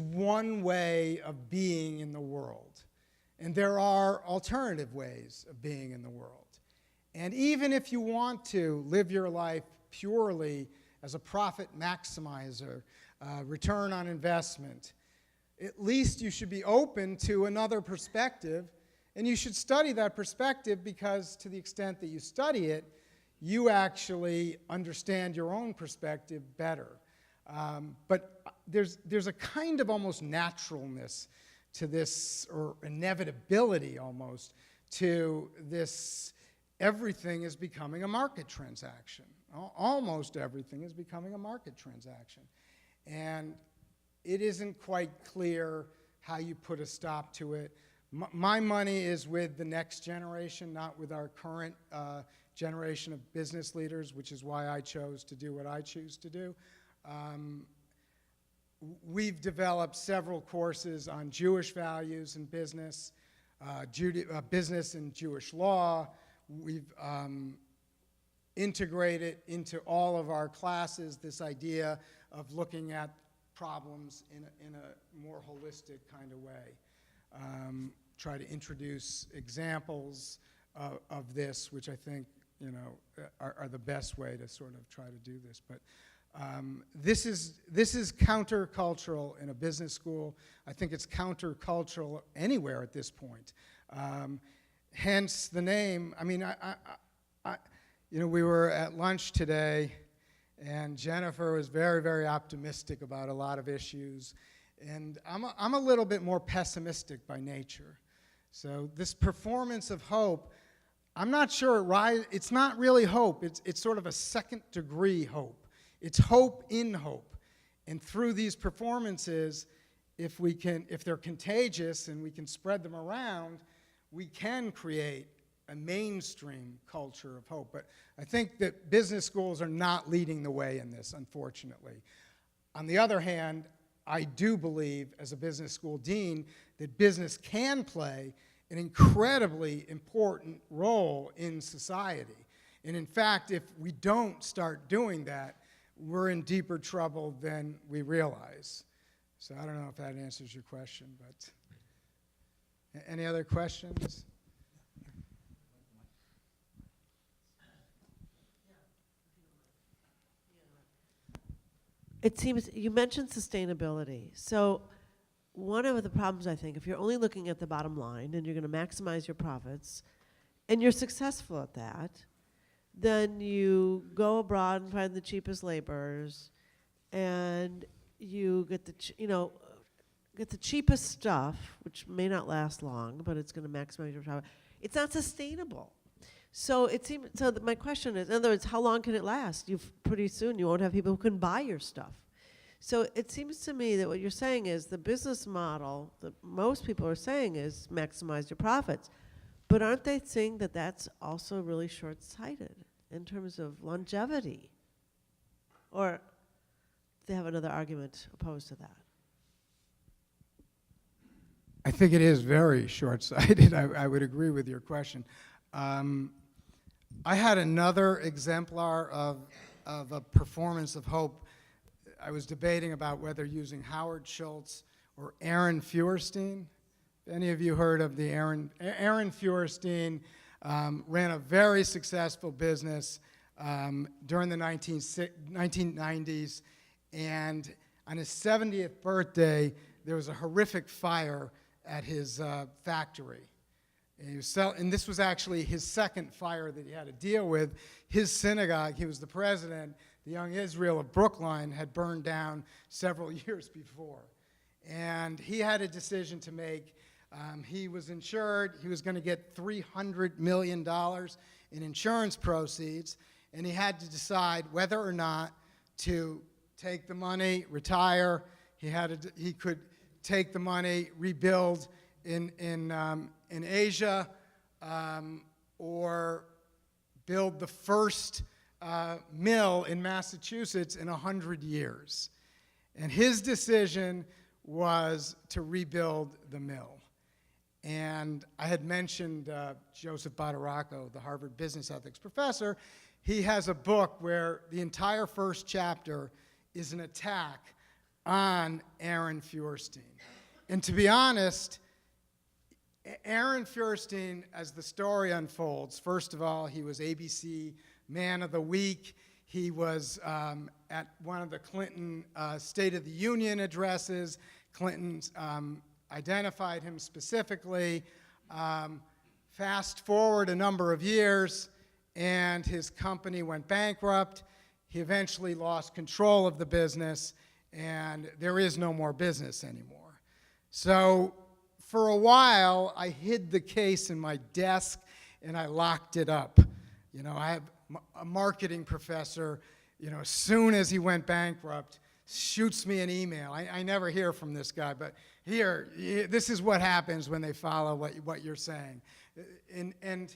one way of being in the world. And there are alternative ways of being in the world. And even if you want to live your life purely as a profit maximizer, return on investment, at least you should be open to another perspective, and you should study that perspective because to the extent that you study it, you actually understand your own perspective better. But there's a kind of almost naturalness to this, or inevitability almost, to this everything is becoming a market transaction. Almost everything is becoming a market transaction. And it isn't quite clear how you put a stop to it. My money is with the next generation, not with our current generation of business leaders, which is why I chose to do what I choose to do. We've developed several courses on Jewish values in business, business and Jewish law. We've integrated into all of our classes this idea of looking at problems in a more holistic kind of way. Try to introduce examples of this, which I think are the best way to sort of try to do this. But this is countercultural in a business school. I think it's countercultural anywhere at this point. Hence the name. I mean, we were at lunch today, and Jennifer was very, very optimistic about a lot of issues, and I'm a little bit more pessimistic by nature. So this performance of hope, I'm not sure it's not really hope. It's sort of a second-degree hope. It's hope in hope. And through these performances, if they're contagious and we can spread them around, we can create a mainstream culture of hope. But I think that business schools are not leading the way in this, unfortunately. On the other hand, I do believe, as a business school dean, that business can play an incredibly important role in society. And in fact, if we don't start doing that, we're in deeper trouble than we realize. So I don't know if that answers your question, but any other questions? It seems you mentioned sustainability. So one of the problems, I think, if you're only looking at the bottom line and you're going to maximize your profits, and you're successful at that, then you go abroad and find the cheapest laborers, and you get the cheapest stuff, which may not last long, but it's going to maximize your profit. It's not sustainable. So it seems. So my question is, in other words, how long can it last? Pretty soon you won't have people who can buy your stuff. So it seems to me that what you're saying is the business model that most people are saying is maximize your profits, but aren't they saying that that's also really short-sighted in terms of longevity? Or they have another argument opposed to that? I think it is very short-sighted. I would agree with your question. I had another exemplar of a performance of hope. I was debating about whether using Howard Schultz or Aaron Feuerstein. Any of you heard of the Aaron Feuerstein? Ran a very successful business during the 1990s, and on his 70th birthday, there was a horrific fire at his factory. And this was actually his second fire that he had to deal with. His synagogue, he was the president, the Young Israel of Brookline, had burned down several years before. And he had a decision to make. He was insured. He was going to get $300 million in insurance proceeds, and he had to decide whether or not to take the money, retire. He could take the money, rebuild in Asia, or build the first mill in Massachusetts in 100 years. And his decision was to rebuild the mill. And I had mentioned Joseph Badaracco, the Harvard Business Ethics professor. He has a book where the entire first chapter is an attack on Aaron Feuerstein. And to be honest, Aaron Feuerstein, as the story unfolds, first of all, he was ABC Man of the Week. He was at one of the Clinton State of the Union addresses. Clinton identified him specifically. Fast forward a number of years, and his company went bankrupt. He eventually lost control of the business, and there is no more business anymore. So for a while, I hid the case in my desk, and I locked it up. You know, I have a marketing professor, you know, as soon as he went bankrupt, shoots me an email. I never hear from this guy, but here, this is what happens when they follow what you're saying. And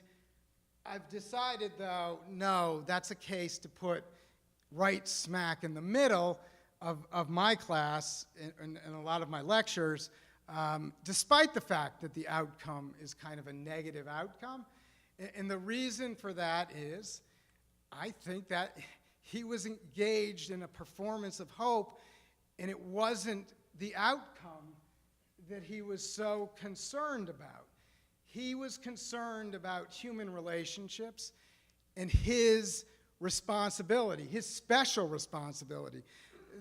I've decided, though, no, that's a case to put right smack in the middle of my class and a lot of my lectures, despite the fact that the outcome is kind of a negative outcome. And the reason for that is, I think that he was engaged in a performance of hope, and it wasn't the outcome that he was so concerned about. He was concerned about human relationships and his responsibility, his special responsibility.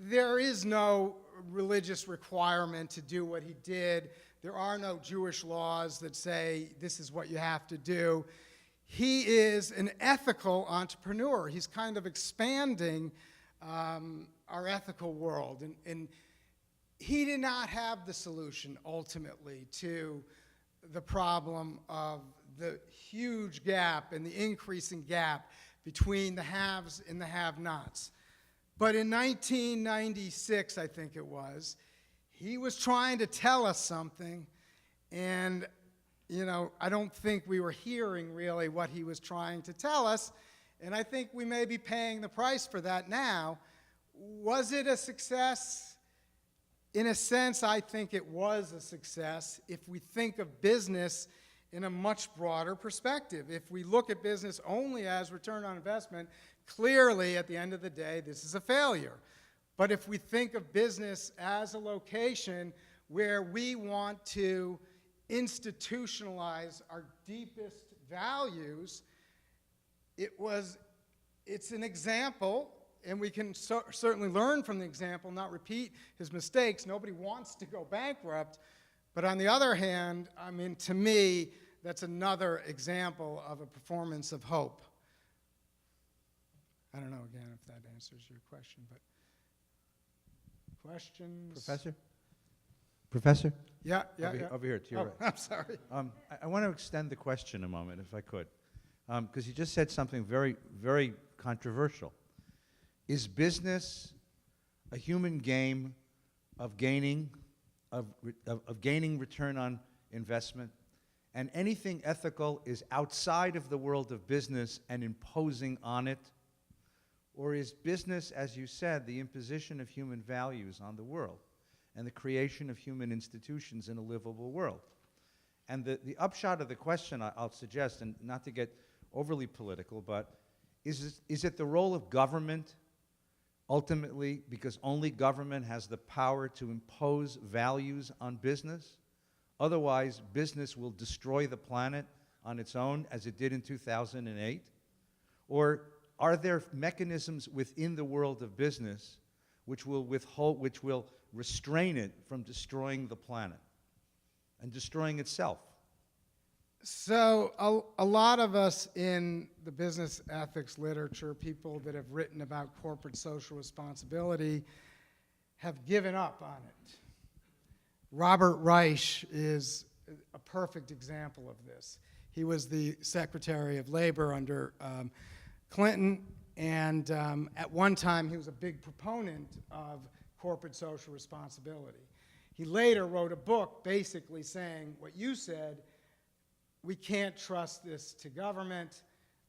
There is no religious requirement to do what he did. There are no Jewish laws that say this is what you have to do. He is an ethical entrepreneur. He's kind of expanding our ethical world. And he did not have the solution, ultimately, to the problem of the huge gap and the increasing gap between the haves and the have-nots. But in 1996, I think it was, he was trying to tell us something, and you know, I don't think we were hearing really what he was trying to tell us, and I think we may be paying the price for that now. Was it a success? In a sense, I think it was a success if we think of business in a much broader perspective. If we look at business only as return on investment, clearly, at the end of the day, this is a failure. But if we think of business as a location where we want to institutionalize our deepest values, it's an example, and we can certainly learn from the example, not repeat his mistakes. Nobody wants to go bankrupt. But on the other hand, I mean, to me, that's another example of a performance of hope. I don't know, again, if that answers your question, but questions? Professor? Yeah. Over here to your right. I'm sorry. I want to extend the question a moment, if I could. because you just said something very, very controversial. Is business a human game of gaining return on investment? And anything ethical is outside of the world of business and imposing on it? Or is business, as you said, the imposition of human values on the world and the creation of human institutions in a livable world? And the upshot of the question, I'll suggest, and not to get overly political, but is it the role of government ultimately, because only government has the power to impose values on business? Otherwise, business will destroy the planet on its own, as it did in 2008? Or are there mechanisms within the world of business which will restrain it from destroying the planet and destroying itself? So a lot of us in the business ethics literature, people that have written about corporate social responsibility, have given up on it. Robert Reich is a perfect example of this. He was the Secretary of Labor under Clinton, and at one time he was a big proponent of corporate social responsibility. He later wrote a book basically saying what you said: we can't trust this to government.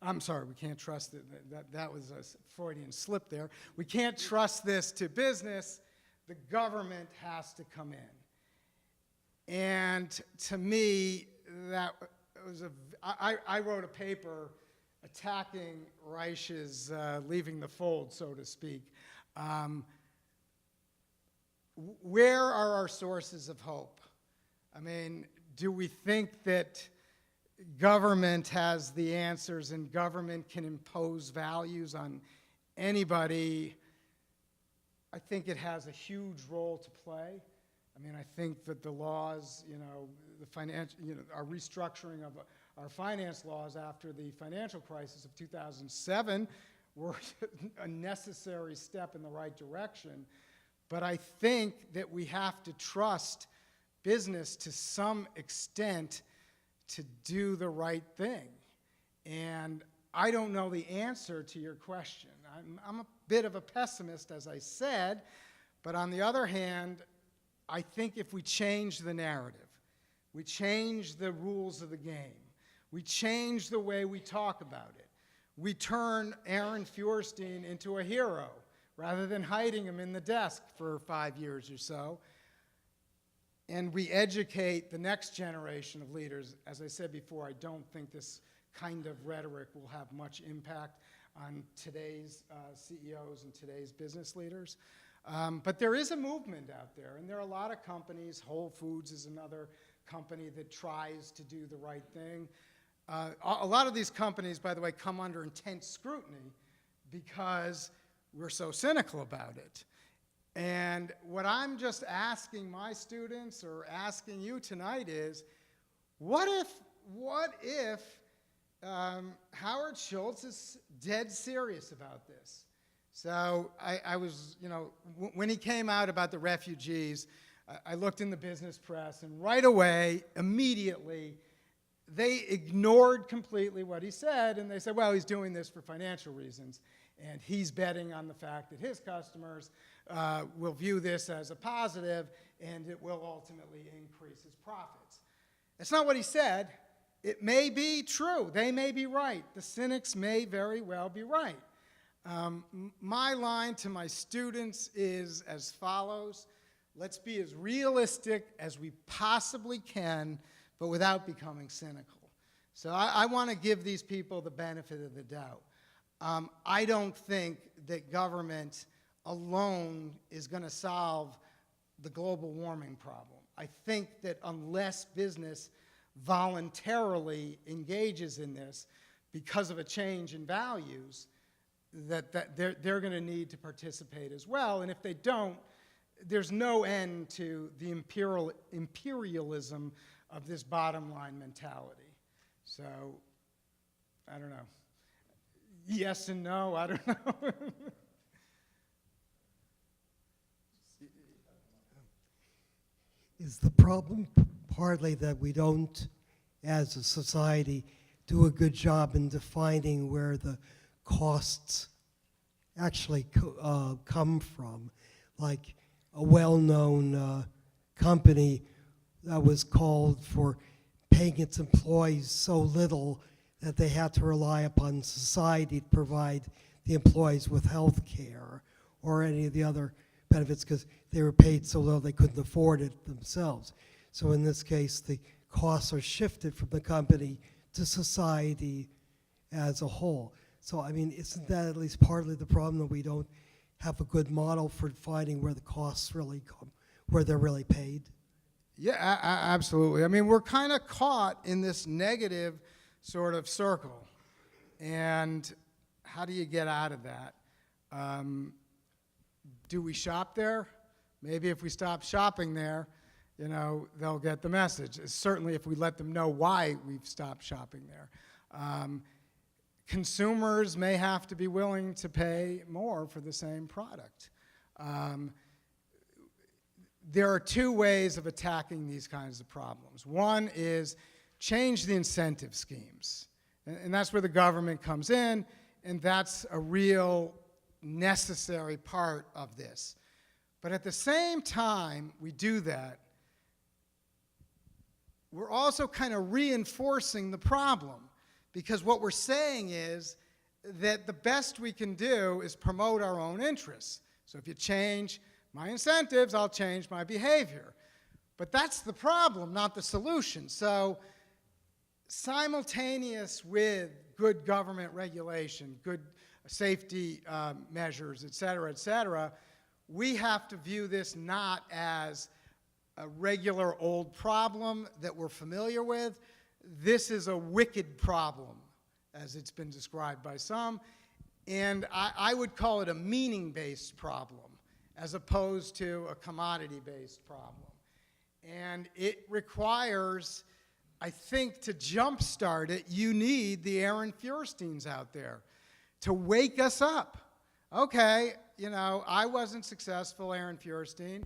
I'm sorry, we can't trust it. That was a Freudian slip there. We can't trust this to business. The government has to come in. And to me, that was I wrote a paper attacking Reich's leaving the fold, so to speak. Where are our sources of hope? I mean, do we think that government has the answers and government can impose values on anybody? I think it has a huge role to play. I mean, I think that the laws, our restructuring of our finance laws after the financial crisis of 2007 were a necessary step in the right direction. But I think that we have to trust business to some extent to do the right thing. And I don't know the answer to your question. I'm a bit of a pessimist, as I said, but on the other hand, I think if we change the narrative, we change the rules of the game, we change the way we talk about it, we turn Aaron Feuerstein into a hero rather than hiding him in the desk for 5 years or so, and we educate the next generation of leaders. As I said before, I don't think this kind of rhetoric will have much impact on today's CEOs and today's business leaders. But there is a movement out there, and there are a lot of companies. Whole Foods is another company that tries to do the right thing. A lot of these companies, by the way, come under intense scrutiny because we're so cynical about it. And what I'm just asking my students or asking you tonight is, what if Howard Schultz is dead serious about this? So I was, when he came out about the refugees, I looked in the business press, and right away, immediately, they ignored completely what he said, and they said, well, he's doing this for financial reasons, and he's betting on the fact that his customers will view this as a positive, and it will ultimately increase his profits. That's not what he said. It may be true. They may be right. The cynics may very well be right. My line to my students is as follows: let's be as realistic as we possibly can, but without becoming cynical. So I want to give these people the benefit of the doubt. I don't think that government alone is going to solve the global warming problem. I think that unless business voluntarily engages in this because of a change in values, that they're going to need to participate as well. And if they don't, there's no end to the imperialism of this bottom line mentality. So, I don't know. Yes and no, I don't know. Is the problem partly that we don't, as a society, do a good job in defining where the costs actually come from. Like a well-known company that was called for paying its employees so little that they had to rely upon society to provide the employees with health care or any of the other benefits because they were paid so little they couldn't afford it themselves. So in this case, the costs are shifted from the company to society as a whole. So, I mean, isn't that at least partly the problem, that we don't have a good model for finding where the costs really come, where they're really paid? Yeah, absolutely. I mean, we're kind of caught in this negative sort of circle. And how do you get out of that? Do we shop there? Maybe if we stop shopping there, you know, they'll get the message. Certainly if we let them know why we've stopped shopping there. Consumers may have to be willing to pay more for the same product. There are two ways of attacking these kinds of problems. One is change the incentive schemes. And that's where the government comes in, and that's a real necessary part of this. But at the same time we do that, we're also kind of reinforcing the problem, because what we're saying is that the best we can do is promote our own interests. So if you change my incentives, I'll change my behavior. But that's the problem, not the solution. So simultaneous with good government regulation, good safety measures, et cetera, we have to view this not as a regular old problem that we're familiar with. This is a wicked problem, as it's been described by some, and I would call it a meaning-based problem as opposed to a commodity-based problem. And it requires, I think, to jumpstart it, you need the Aaron Feuersteins out there to wake us up. Okay, you know, I wasn't successful, Aaron Feuerstein,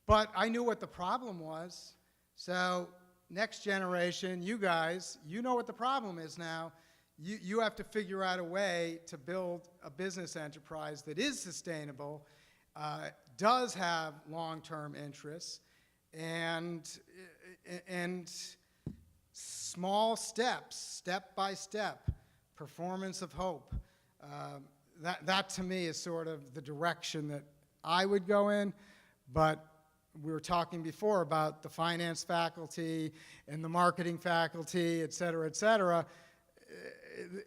but I knew what the problem was. So next generation, you guys, you know what the problem is now. You have to figure out a way to build a business enterprise that is sustainable, does have long-term interests, and small steps, step by step, performance of hope. That to me is sort of the direction that I would go in, but we were talking before about the finance faculty and the marketing faculty, et cetera, et cetera.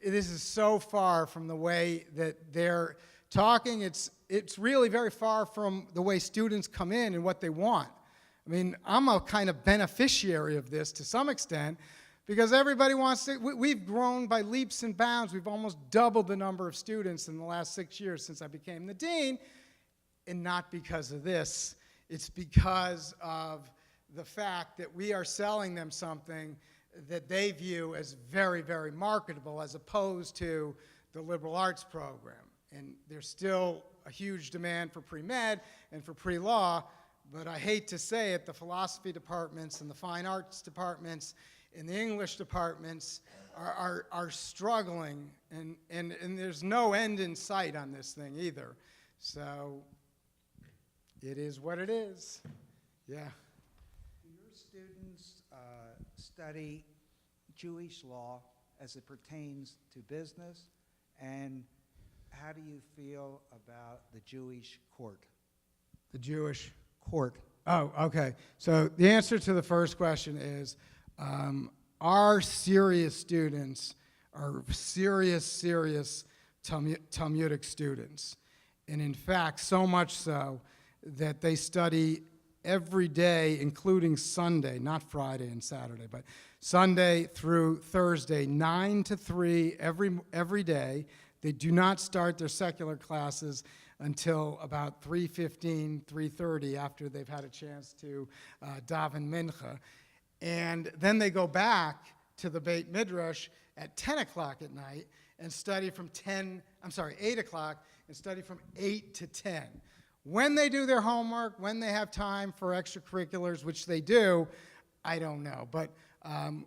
This is so far from the way that they're talking. It's really very far from the way students come in and what they want. I mean, I'm a kind of beneficiary of this to some extent, because everybody wants to, we've grown by leaps and bounds. We've almost doubled the number of students in the last 6 years since I became the dean, and not because of this. It's because of the fact that we are selling them something that they view as very, very marketable, as opposed to the liberal arts program. And there's still a huge demand for pre-med and for pre-law, but I hate to say it, the philosophy departments and the fine arts departments and the English departments are struggling, and there's no end in sight on this thing either. So it is what it is. Yeah. Your students study Jewish law as it pertains to business, and how do you feel about the Jewish court? The Jewish Court. Oh, okay. So the answer to the first question is our serious students are serious Talmudic students. And in fact, so much so that they study every day, including Sunday, not Friday and Saturday, but Sunday through Thursday, 9 to 3 every day. They do not start their secular classes until about 3:15, 3:30, after they've had a chance to daven mincha. And then they go back to the Beit Midrash at 10 o'clock at night and study from 8 o'clock and study from 8 to 10. When they do their homework, when they have time for extracurriculars, which they do, I don't know. But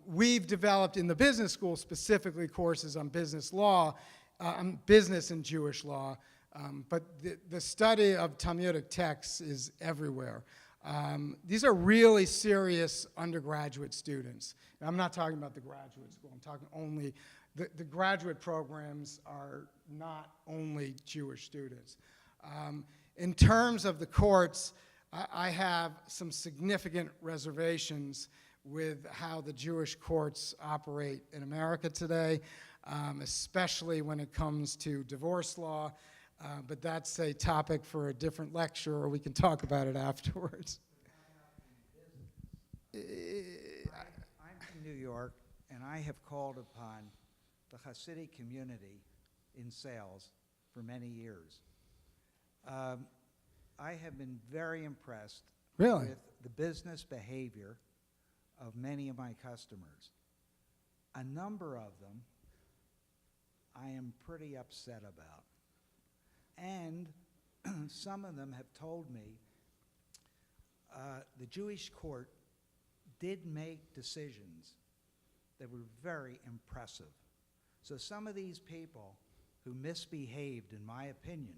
We've developed in the business school specifically courses on business law, on business and Jewish law, but the study of Talmudic texts is everywhere. These are really serious undergraduate students. And I'm not talking about the graduate school. I'm talking only, the graduate programs are not only Jewish students. In terms of the courts, I have some significant reservations with how the Jewish courts operate in America today, especially when it comes to divorce law. But that's a topic for a different lecture, or we can talk about it afterwards. I'm from New York, and I have called upon the Hasidic community in sales for many years. I have been very impressed Really? with the business behavior of many of my customers. A number of them I am pretty upset about. And some of them have told me the Jewish court did make decisions that were very impressive. So some of these people who misbehaved, in my opinion,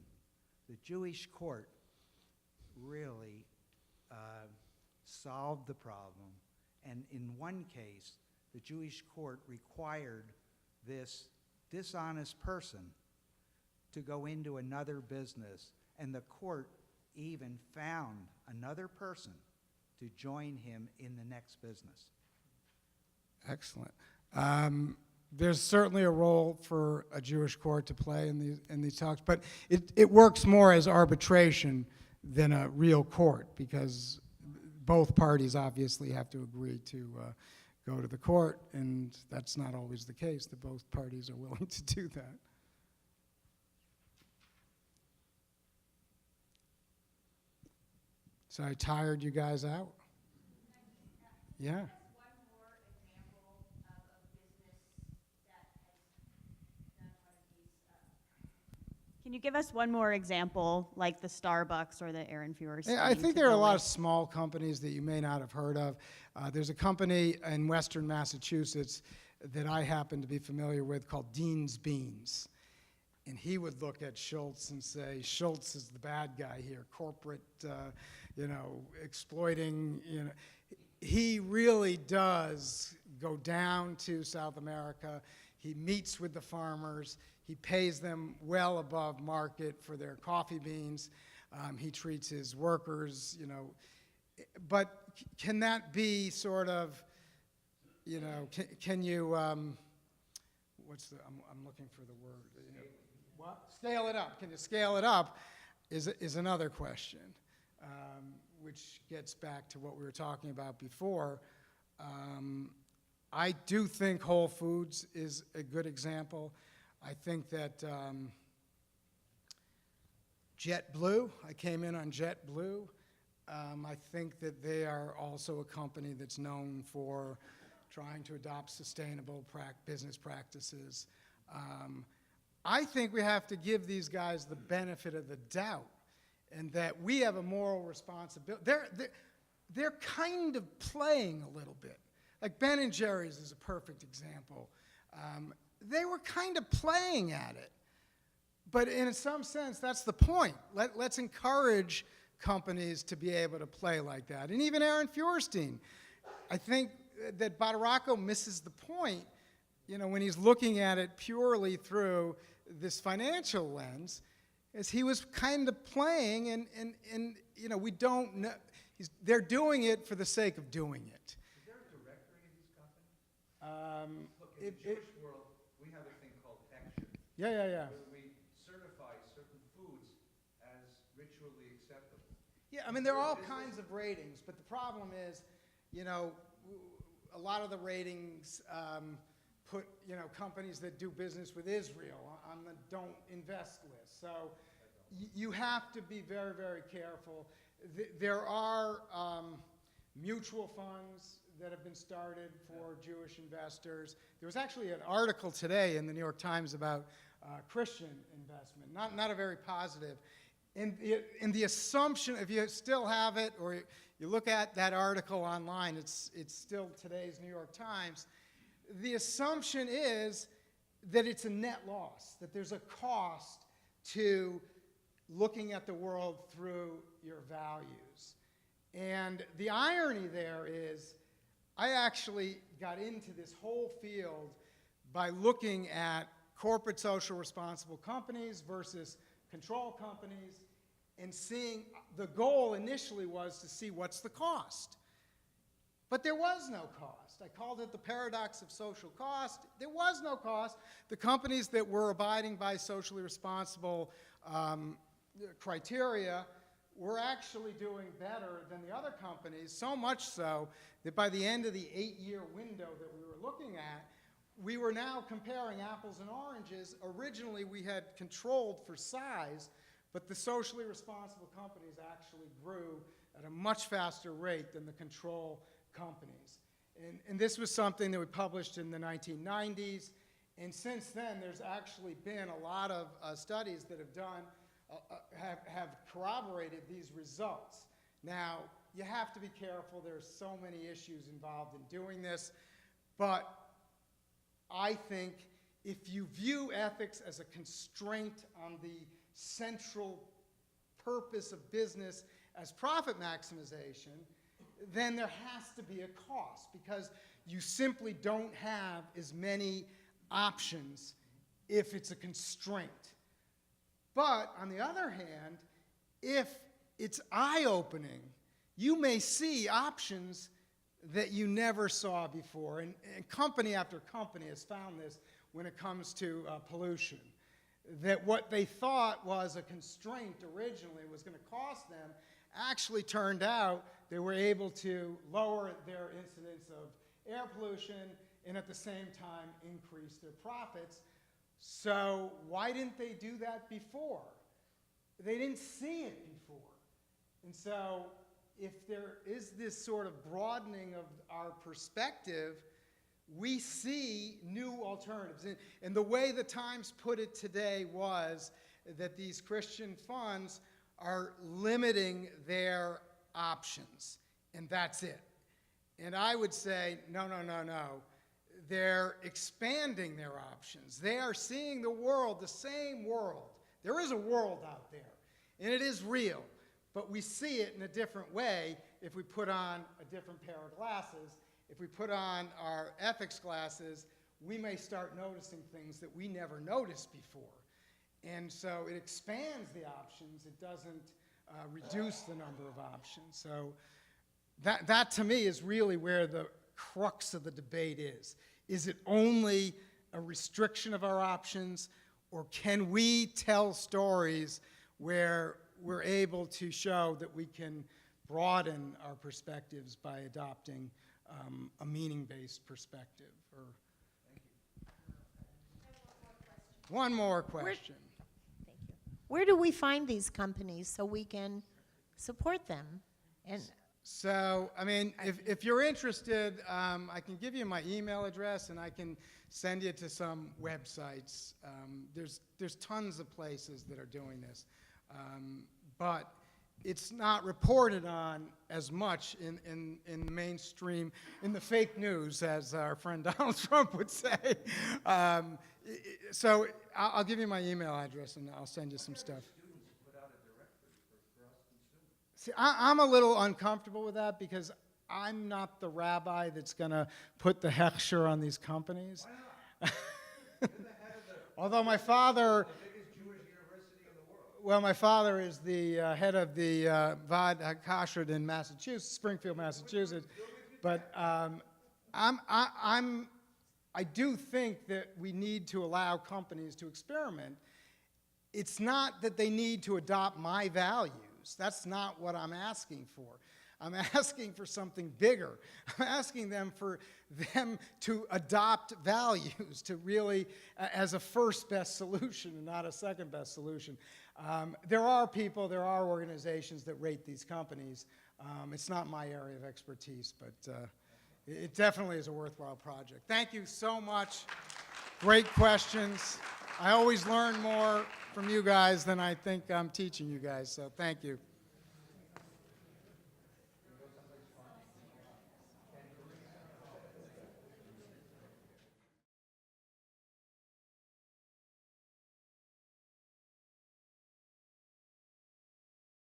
the Jewish court really solved the problem. And in one case, the Jewish court required this dishonest person to go into another business, and the court even found another person to join him in the next business. Excellent. There's certainly a role for a Jewish court to play in these talks, but it works more as arbitration than a real court, because both parties obviously have to agree to go to the court, and that's not always the case, that both parties are willing to do that. So I tired you guys out? Yeah. Can you give us one more example, like the Starbucks or the Aaron Feuerstein? Yeah, I think there are a to-go lot of list? small companies that you may not have heard of. There's a company in Western Massachusetts that I happen to be familiar with called Dean's Beans. And he would look at Schultz and say, Schultz is the bad guy here, corporate, exploiting, He really does go down to South America. He meets with the farmers. He pays them well above market for their coffee beans. He treats his workers, But can that be sort of, can you, I'm looking for the word. What? Scale it up. Can you scale it up is another question, which gets back to what we were talking about before. I do think Whole Foods is a good example. I think that JetBlue, I came in on JetBlue. I think that they are also a company that's known for trying to adopt sustainable business practices. I think we have to give these guys the benefit of the doubt, and that we have a moral responsibility. They're kind of playing a little bit. Like Ben & Jerry's is a perfect example. They were kind of playing at it. But in some sense, that's the point. Let's encourage companies to be able to play like that. And even Aaron Feuerstein, I think that Badaracco misses the point, when he's looking at it purely through this financial lens, is he was kind of playing, and we don't know. They're doing it for the sake of doing it. Is there a directory of these companies? Look, in the Jewish world, we have a thing called Action. Yeah. Where we certify certain foods as ritually acceptable. Yeah, I mean, there are all kinds of ratings, but the problem is, a lot of the ratings put, companies that do business with Israel on the don't invest list. So you have to be very, very careful. There are mutual funds that have been started for Jewish investors. There was actually an article today in the New York Times about Christian investment, not a very positive. And the assumption, if you still have it, or you look at that article online, it's still today's New York Times, the assumption is that it's a net loss, that there's a cost to looking at the world through your values. And the irony there is, I actually got into this whole field by looking at corporate social responsible companies versus control companies, and seeing, the goal initially was to see what's the cost. But there was no cost. I called it the paradox of social cost. There was no cost. The companies that were abiding by socially responsible criteria were actually doing better than the other companies, so much so that by the end of the 8-year window that we were looking at, we were now comparing apples and oranges. Originally, we had controlled for size, but the socially responsible companies actually grew at a much faster rate than the control companies. And this was something that we published in the 1990s. And since then, there's actually been a lot of studies that have done, have corroborated these results. Now, you have to be careful. There's so many issues involved in doing this. But I think if you view ethics as a constraint on the central purpose of business as profit maximization, then there has to be a cost, because you simply don't have as many options if it's a constraint. But on the other hand, if it's eye-opening, you may see options that you never saw before. And company after company has found this when it comes to pollution, that what they thought was a constraint originally was going to cost them actually turned out they were able to lower their incidence of air pollution and at the same time increase their profits. So why didn't they do that before? They didn't see it before. And so if there is this sort of broadening of our perspective, we see new alternatives. And the way the Times put it today was that these Christian funds are limiting their options, and that's it. And I would say, no, no, no, no. They're expanding their options. They are seeing the world, the same world. There is a world out there, and it is real, but we see it in a different way if we put on a different pair of glasses. If we put on our ethics glasses, we may start noticing things that we never noticed before. And so it expands the options. It doesn't reduce the number of options. So that to me is really where the crux of the debate is. Is it only a restriction of our options, or can we tell stories where we're able to show that we can broaden our perspectives by adopting a meaning-based perspective? Or one more question. Thank you. Where do we find these companies so we can support them? And So, I mean, if you're interested, I can give you my email address, and I can send you to some websites. There's tons of places that are doing this, but it's not reported on as much in the mainstream, in the fake news, as our friend Donald Trump would say. So I'll give you my email address, and I'll send you some stuff. See, I'm a little uncomfortable with that, because I'm not the rabbi that's going to put the hechsher on these companies. Although my father, well, my father is the head of the Vad HaKashrut in Massachusetts, Springfield, Massachusetts. But I do think that we need to allow companies to experiment. It's not that they need to adopt my values. That's not what I'm asking for. I'm asking for something bigger. I'm asking them for them to adopt values, to really, as a first best solution and not a second best solution. There are people, there are organizations that rate these companies. It's not my area of expertise, but it definitely is a worthwhile project. Thank you so much. Great questions. I always learn more from you guys than I think I'm teaching you guys, so thank you.